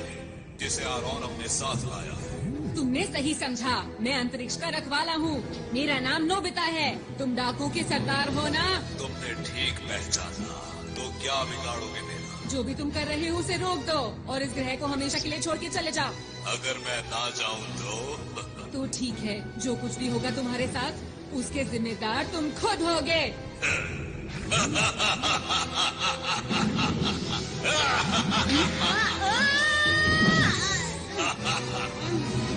जिसे आरोन अपने साथ लाया है। तुमने सही समझा, मैं अंतरिक्ष का रखवाला हूँ। मेरा नाम नोबिता है। तुम डाकू के सरदार हो ना? तुमने ठीक पहचाना। तो क्या बिगाड़ोगे मेरा? जो भी तुम कर रहे हो उसे रोक दो और इस ग्रह को हमेशा के लिए छोड़ के चले जाओ। अगर मैं ना जाऊँ तो ठीक है, जो कुछ भी होगा तुम्हारे साथ उसके जिम्मेदार तुम खुद होगे।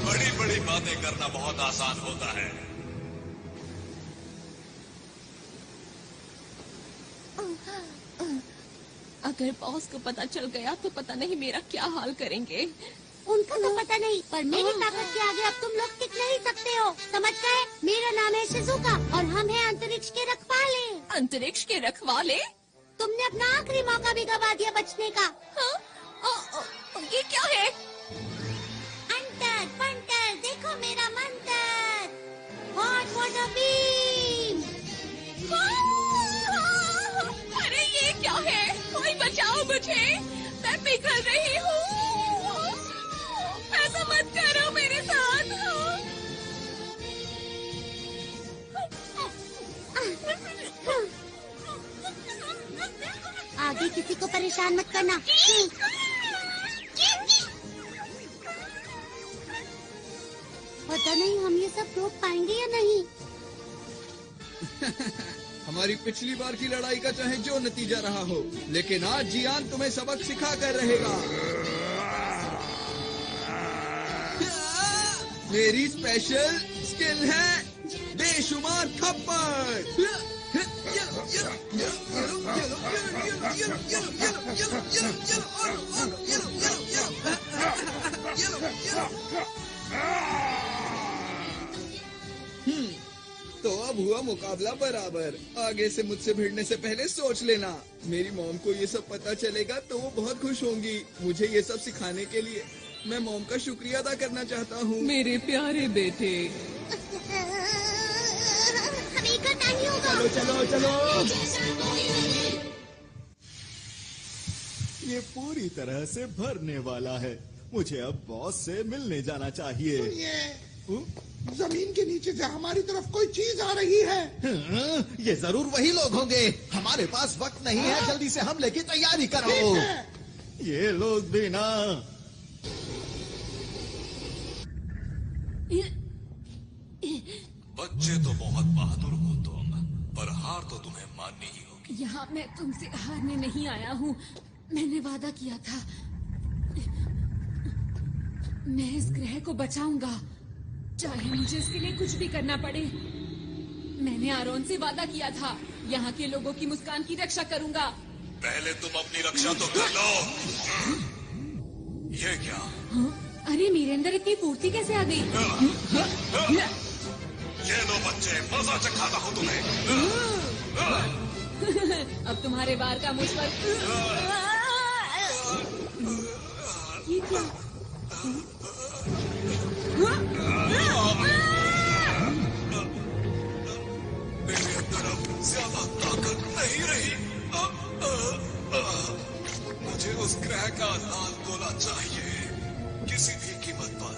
बड़ी बड़ी बातें करना बहुत आसान होता है। अगर बॉस को पता चल गया तो पता नहीं मेरा क्या हाल करेंगे। उनको तो पता नहीं, पर मेरी ताकत के आगे अब तुम लोग टिक नहीं सकते हो, समझ गए? मेरा नाम है शिजुका और हम हैं अंतरिक्ष के रखवाले। अंतरिक्ष के रखवाले? तुमने अपना आखिरी मौका भी गवा दिया बचने का। ये क्या है? अंतर पंटर, देखो मेरा मंत्र, हॉट वाटर बीम। अरे ये क्या है? कोई बचाओ मुझे, मैं पिघल रही हूँ। ऐसा मत करो मेरे साथ। आगे किसी को परेशान मत करना। पता नहीं हम ये सब रोक पाएंगे या नहीं। हमारी पिछली बार की लड़ाई का चाहे जो नतीजा रहा हो, लेकिन आज जियान तुम्हें सबक सिखा कर रहेगा। मेरी स्पेशल स्किल है बेशुमार थप्पड़। तो अब हुआ मुकाबला बराबर। आगे से मुझसे भिड़ने से पहले सोच लेना। मेरी मॉम को ये सब पता चलेगा तो वो बहुत खुश होंगी। मुझे ये सब सिखाने के लिए मैं मॉम का शुक्रिया अदा करना चाहता हूँ। मेरे प्यारे बेटे, हमें करना ही होगा। चलो चलो चलो। ये पूरी तरह से भरने वाला है। मुझे अब बॉस से मिलने जाना चाहिए। जमीन के नीचे से हमारी तरफ कोई चीज आ रही है। ये जरूर वही लोग होंगे। हमारे पास वक्त नहीं है, जल्दी से हमले की तैयारी करो। ये लोग भी ना। बच्चे तो बहुत बहादुर हो तुम, पर हार तो तुम्हें माननी ही होगी। यहाँ मैं तुमसे हारने नहीं आया हूँ। मैंने वादा किया था, मैं इस ग्रह को बचाऊंगा, चाहे मुझे इसके लिए कुछ भी करना पड़े। मैंने आरोन से वादा किया था, यहाँ के लोगों की मुस्कान की रक्षा करूंगा। पहले तुम अपनी रक्षा तो कर लो। ये क्या? अरे मेरे अंदर इतनी फुर्ती कैसे आ गई? ये लो बच्चे, मजा चखाता हूँ तुम्हें। अब तुम्हारे बार का मुझ पर। ये क्या? मेरे अंदर अब ज्यादा ताकत नहीं रही। मुझे उस ग्रह का लाल गोला चाहिए, किसी भी कीमत पर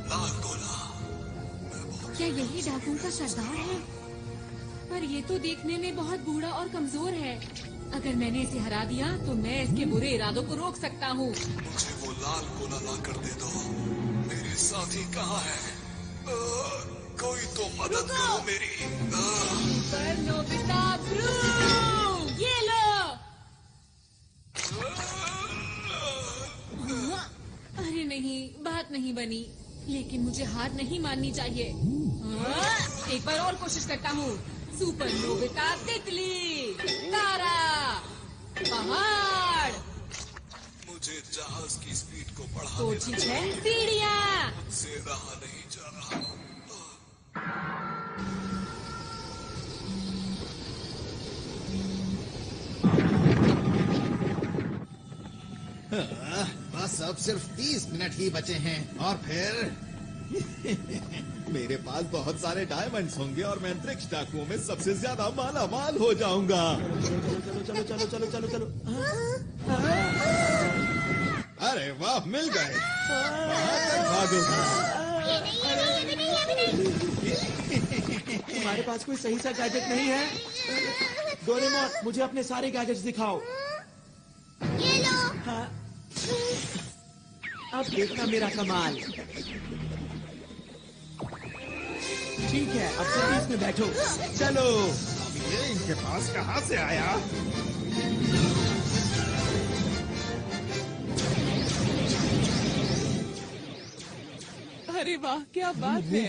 लाल गोला। क्या यही डाकुओं का सरदार है? पर ये तो देखने में बहुत बूढ़ा और कमजोर है। अगर मैंने इसे हरा दिया तो मैं इसके बुरे इरादों को रोक सकता हूँ। मुझे वो लाल गोला ला कर दे दो। मेरे साथी कहाँ है? कोई तो मदद करो मेरी। सुपर नोबिता ब्लू, ये लो। अरे नहीं, बात नहीं बनी, लेकिन मुझे हार नहीं माननी चाहिए। एक बार और कोशिश करता हूँ। सुपर नोबिता तितली, तारा, पहाड़। मुझे जहाज की स्पीड को बढ़ाने तो ठीक है, सीढ़ियाँ। से रहा नहीं जा रहा। बस अब सिर्फ 30 मिनट ही बचे हैं और फिर मेरे पास बहुत सारे डायमंड्स होंगे और मैं अंतरिक्ष डाकुओं में सबसे ज्यादा माला माल हो जाऊंगा। चलो चलो चलो चलो चलो। अरे वाह, मिल गए। भागो। तुम्हारे पास कोई सही सा गैजेट नहीं है? डोरेमोन, मुझे अपने सारे गैजेट्स दिखाओ। ये लो। हाँ। अब देखना मेरा कमाल। ठीक है, अब जल्दी इसमें बैठो। चलो। ये इनके पास कहाँ से आया? अरे वाह, क्या बात है।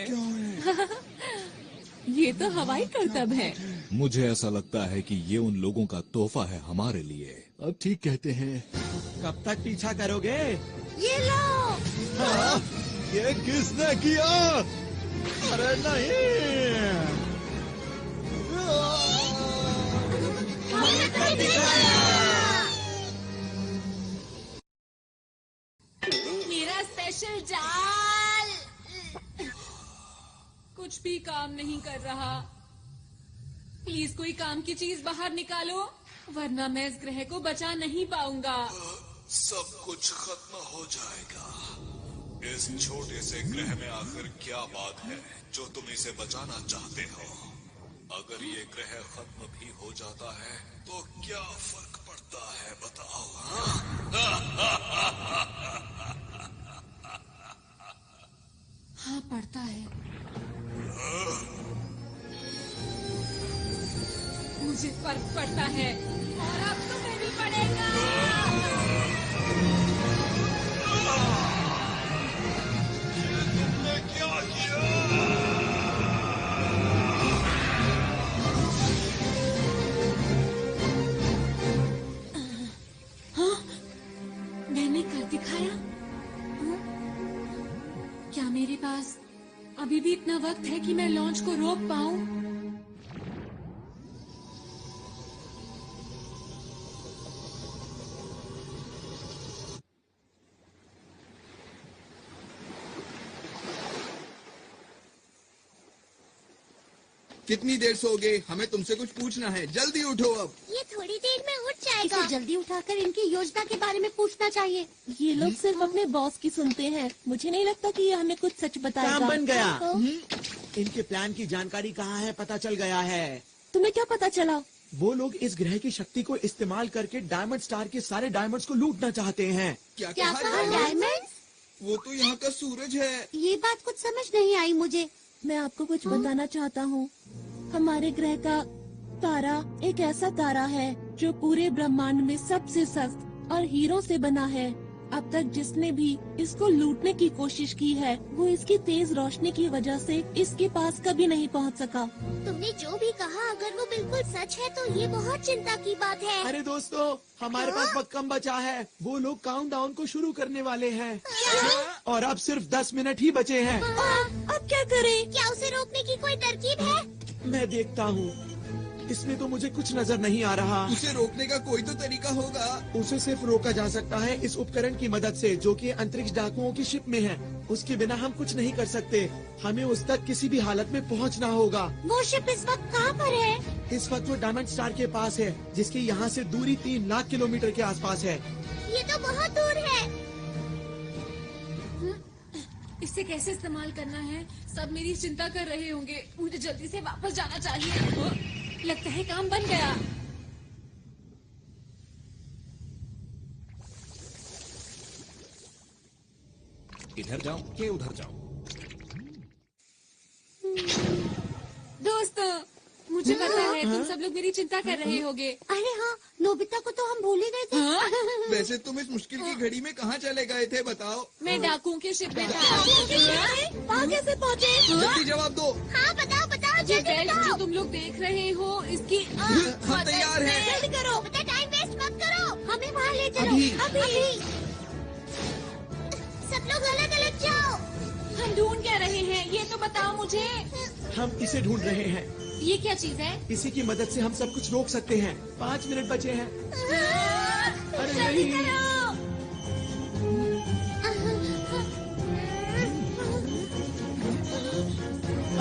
ये तो हवाई करतब है। मुझे ऐसा लगता है कि ये उन लोगों का तोहफा है हमारे लिए। अब ठीक कहते हैं। कब तक पीछा करोगे? ये लो। हाँ, ये किसने किया? अरे नहीं। मेरा स्पेशल जाल कुछ भी काम नहीं कर रहा। प्लीज कोई काम की चीज बाहर निकालो, वरना मैं इस ग्रह को बचा नहीं पाऊंगा। सब कुछ खत्म हो जाएगा। इस छोटे से ग्रह में आखिर क्या बात है जो तुम इसे बचाना चाहते हो? अगर ये ग्रह खत्म भी हो जाता है तो क्या फर्क पड़ता है, बताओ? हाँ, पड़ता है। मुझे फर्क पड़ता है और अब तुम्हें भी पड़ेगा। तुमने क्या किया? हाँ, मैंने कर दिखाया। हाँ? क्या मेरे पास अभी भी इतना वक्त है कि मैं लॉन्च को रोक पाऊं? कितनी देर सोओगे? हमें तुमसे कुछ पूछना है, जल्दी उठो अब। ये थोड़ी देर में उठ जाएगा। इसे जल्दी उठाकर इनकी योजना के बारे में पूछना चाहिए। ये लोग सिर्फ अपने बॉस की सुनते हैं। मुझे नहीं लगता कि ये हमें कुछ सच बताएगा। काम बन गया। इनके प्लान की जानकारी कहाँ है, पता चल गया है। तुम्हें क्या पता चला? वो लोग इस ग्रह की शक्ति को इस्तेमाल करके डायमंड स्टार के सारे डायमंड्स को लूटना चाहते हैं। क्या कहा डायमंड? वो तो यहाँ का सूरज है। ये बात कुछ समझ नहीं आई मुझे। मैं आपको कुछ बताना चाहता हूँ। हमारे ग्रह का तारा एक ऐसा तारा है जो पूरे ब्रह्मांड में सबसे सख्त और हीरो से बना है। अब तक जिसने भी इसको लूटने की कोशिश की है वो इसकी तेज रोशनी की वजह से इसके पास कभी नहीं पहुंच सका। तुमने जो भी कहा अगर वो बिल्कुल सच है तो ये बहुत चिंता की बात है। अरे दोस्तों, हमारे पास वक्त कम बचा है। वो लोग काउंटडाउन को शुरू करने वाले हैं और अब सिर्फ 10 मिनट ही बचे हैं। अब क्या करें? क्या उसे रोकने की कोई तरकीब है? मैं देखता हूँ। इसमें तो मुझे कुछ नजर नहीं आ रहा। उसे रोकने का कोई तो तरीका होगा। उसे सिर्फ रोका जा सकता है इस उपकरण की मदद से जो कि अंतरिक्ष डाकुओं की शिप में है। उसके बिना हम कुछ नहीं कर सकते। हमें उस तक किसी भी हालत में पहुंचना होगा। वो शिप इस वक्त कहाँ पर है? इस वक्त वो डायमंड स्टार के पास है, जिसकी यहाँ से दूरी 3 लाख किलोमीटर के आसपास है। ये तो बहुत दूर है। इसे कैसे इस्तेमाल करना है, सब मेरी चिंता कर रहे होंगे। मुझे जल्दी से वापस जाना चाहिए। लगता है काम बन गया। इधर जाऊं कि उधर जाऊं? दोस्तों, मुझे पता है तुम सब लोग मेरी चिंता कर रहे होगे। अरे हाँ, नोबिता को तो हम भूल ही गए थे। वैसे तुम इस मुश्किल की घड़ी में कहाँ चले गए थे बताओ? मैं डाकुओं के शिप में था। वहाँ कैसे पहुँचे? जल्दी जवाब दो। हाँ बताओ बताओ जो बेल्ट जो तुम लोग देख रहे हो इसकी हम तैयार हैं। जल्दी करो, टाइम वेस्ट मत करो, हमें वहाँ ले चलो अभी। सब लोग अलग अलग जाओ। हम ढूंढ क्या रहे हैं ये तो बताओ मुझे। हम इसे ढूंढ रहे हैं। ये क्या चीज है? इसी की मदद से हम सब कुछ रोक सकते हैं। 5 मिनट बचे हैं। अरे जल्दी नहीं। करो।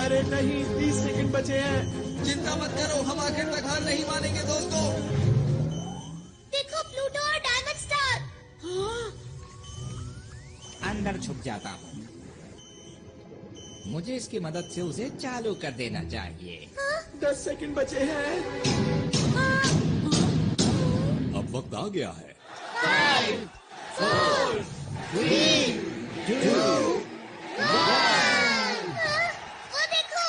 अरे नहीं, 30 सेकंड बचे हैं। चिंता मत करो, हम आखिर तक हार नहीं मानेंगे दोस्तों। देखो प्लूटो और डायमंड स्टार। अंदर छुप जाता हूँ। मुझे इसकी मदद से उसे चालू कर देना चाहिए। 10 सेकंड बचे हैं। अब वक्त आ गया है। 5, 4, 3, 2, 1। वो देखो।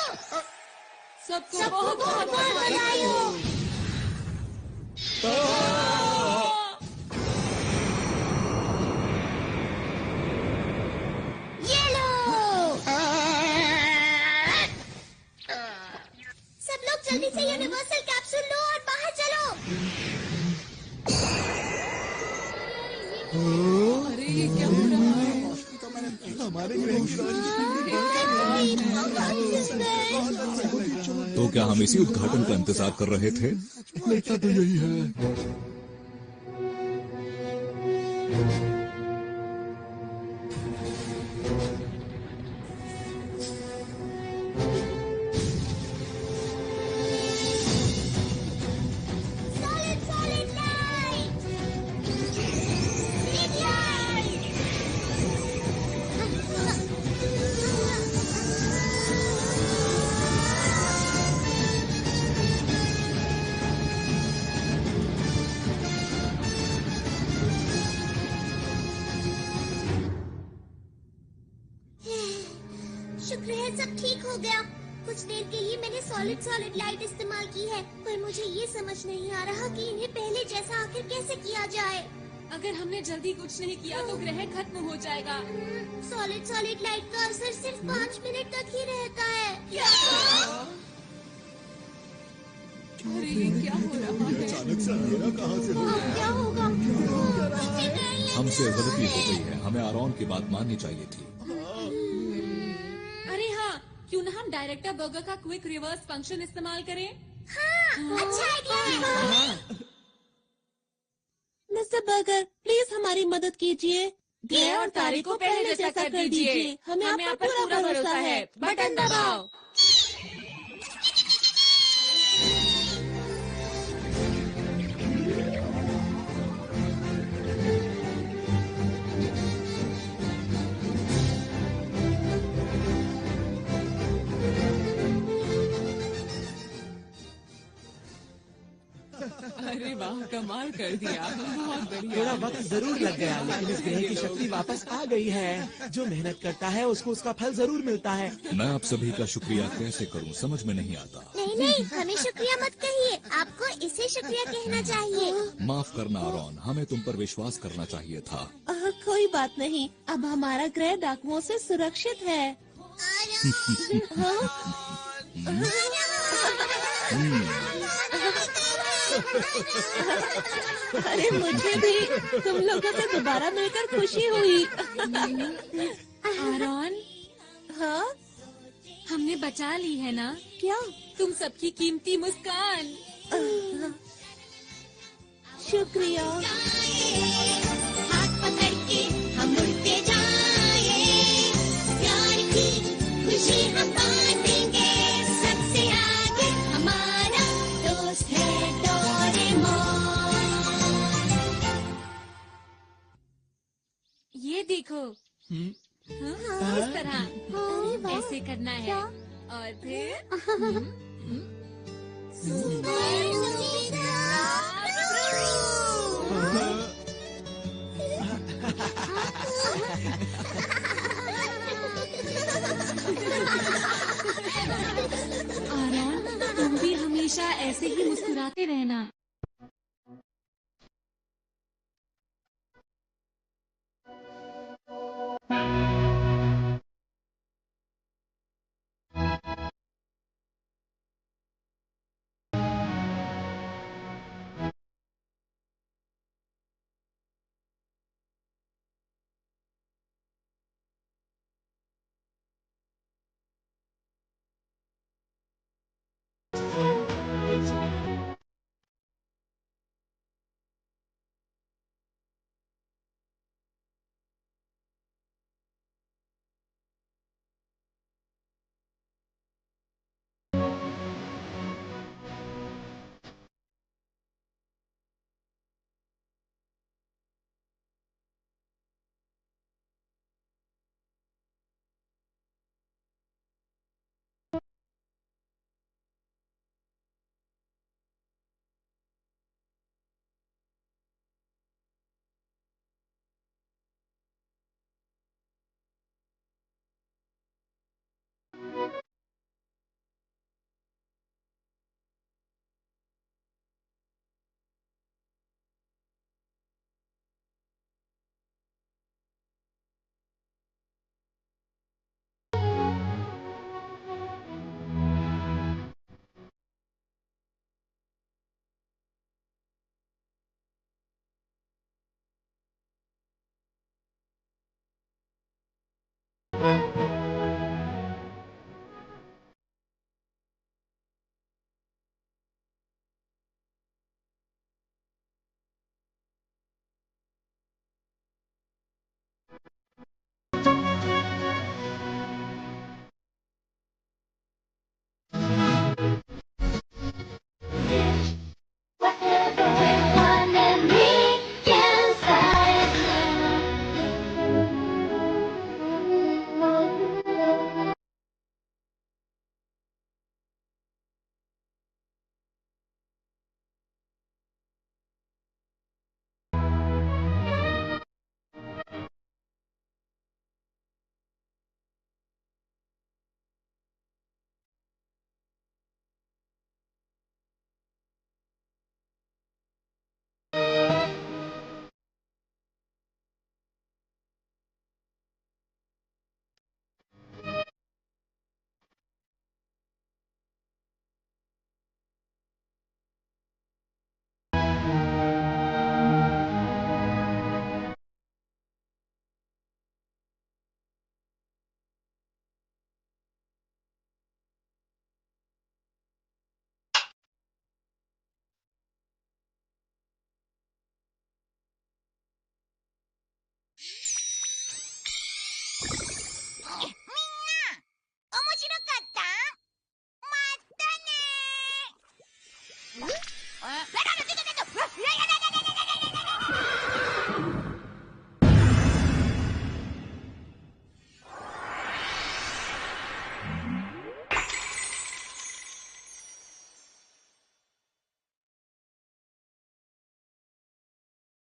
सबको बहुत बहुत बधाई हो। ये लो। सब लोग जल्दी से यूनिवर्सल कैप्सूल लो और बाहर चलो। अरे ये क्या हो रहा है? हमारे ग्रह की तो क्या हम इसी उद्घाटन का इंतजार कर रहे थे? लगता तो यही है। Solid light. Big light. शुक्र है सब ठीक हो गया। कुछ देर के लिए मैंने सॉलिड लाइट इस्तेमाल की है, पर मुझे ये समझ नहीं आ रहा कि इन्हें पहले जैसा आखिर कैसे किया जाए। अगर हमने जल्दी कुछ नहीं किया तो ग्रह खत्म हो जाएगा। सॉलिड लाइट का असर सिर्फ 5 मिनट तक ही रहता है। अरे ये क्या हो रहा है? अचानक से अंधेरा कहाँ से हो अब क्या होगा? हमसे गलती हो गई है, हमें आरोन की बात माननी चाहिए थी। अरे हाँ, क्यों ना हम डायरेक्टर बर्गर का क्विक रिवर्स फंक्शन इस्तेमाल करें? हाँ, अच्छा आइडिया है। मिस्टर बर्गर, प्लीज हमारी मदद कीजिए। ग्रह और तारे को पहले जैसा कर दीजिए। हमें आप पर पूरा भरोसा है। बटन दबाओ। अरे वाह, कमाल कर दिया, बहुत बढ़िया। थोड़ा वक्त जरूर लग गया, लेकिन इस ग्रह की शक्ति वापस आ गई है। जो मेहनत करता है उसको उसका फल जरूर मिलता है। मैं आप सभी का शुक्रिया कैसे करूं, समझ में नहीं आता। नहीं, हमें शुक्रिया मत कहिए, आपको इसे शुक्रिया कहना चाहिए। माफ करना आरोन, हमें तुम पर विश्वास करना चाहिए था। कोई बात नहीं, अब हमारा ग्रह डाकुओं से सुरक्षित है। अरे मुझे भी तुम लोगों से दोबारा मिलकर खुशी हुई। आरोन, हाँ, हमने बचा ली है ना? क्या? तुम सबकी कीमती मुस्कान। शुक्रिया। हाथ पकड़ के हम उड़ते जाए, प्यार की खुशी हम बांटेंगे। सबसे आगे हमारा दोस्त है डोरेमोन। ये देखो, हाँ, इस तरह ऐसे करना है और फिर आरोन, तुम भी हमेशा ऐसे ही मुस्कुराते रहना।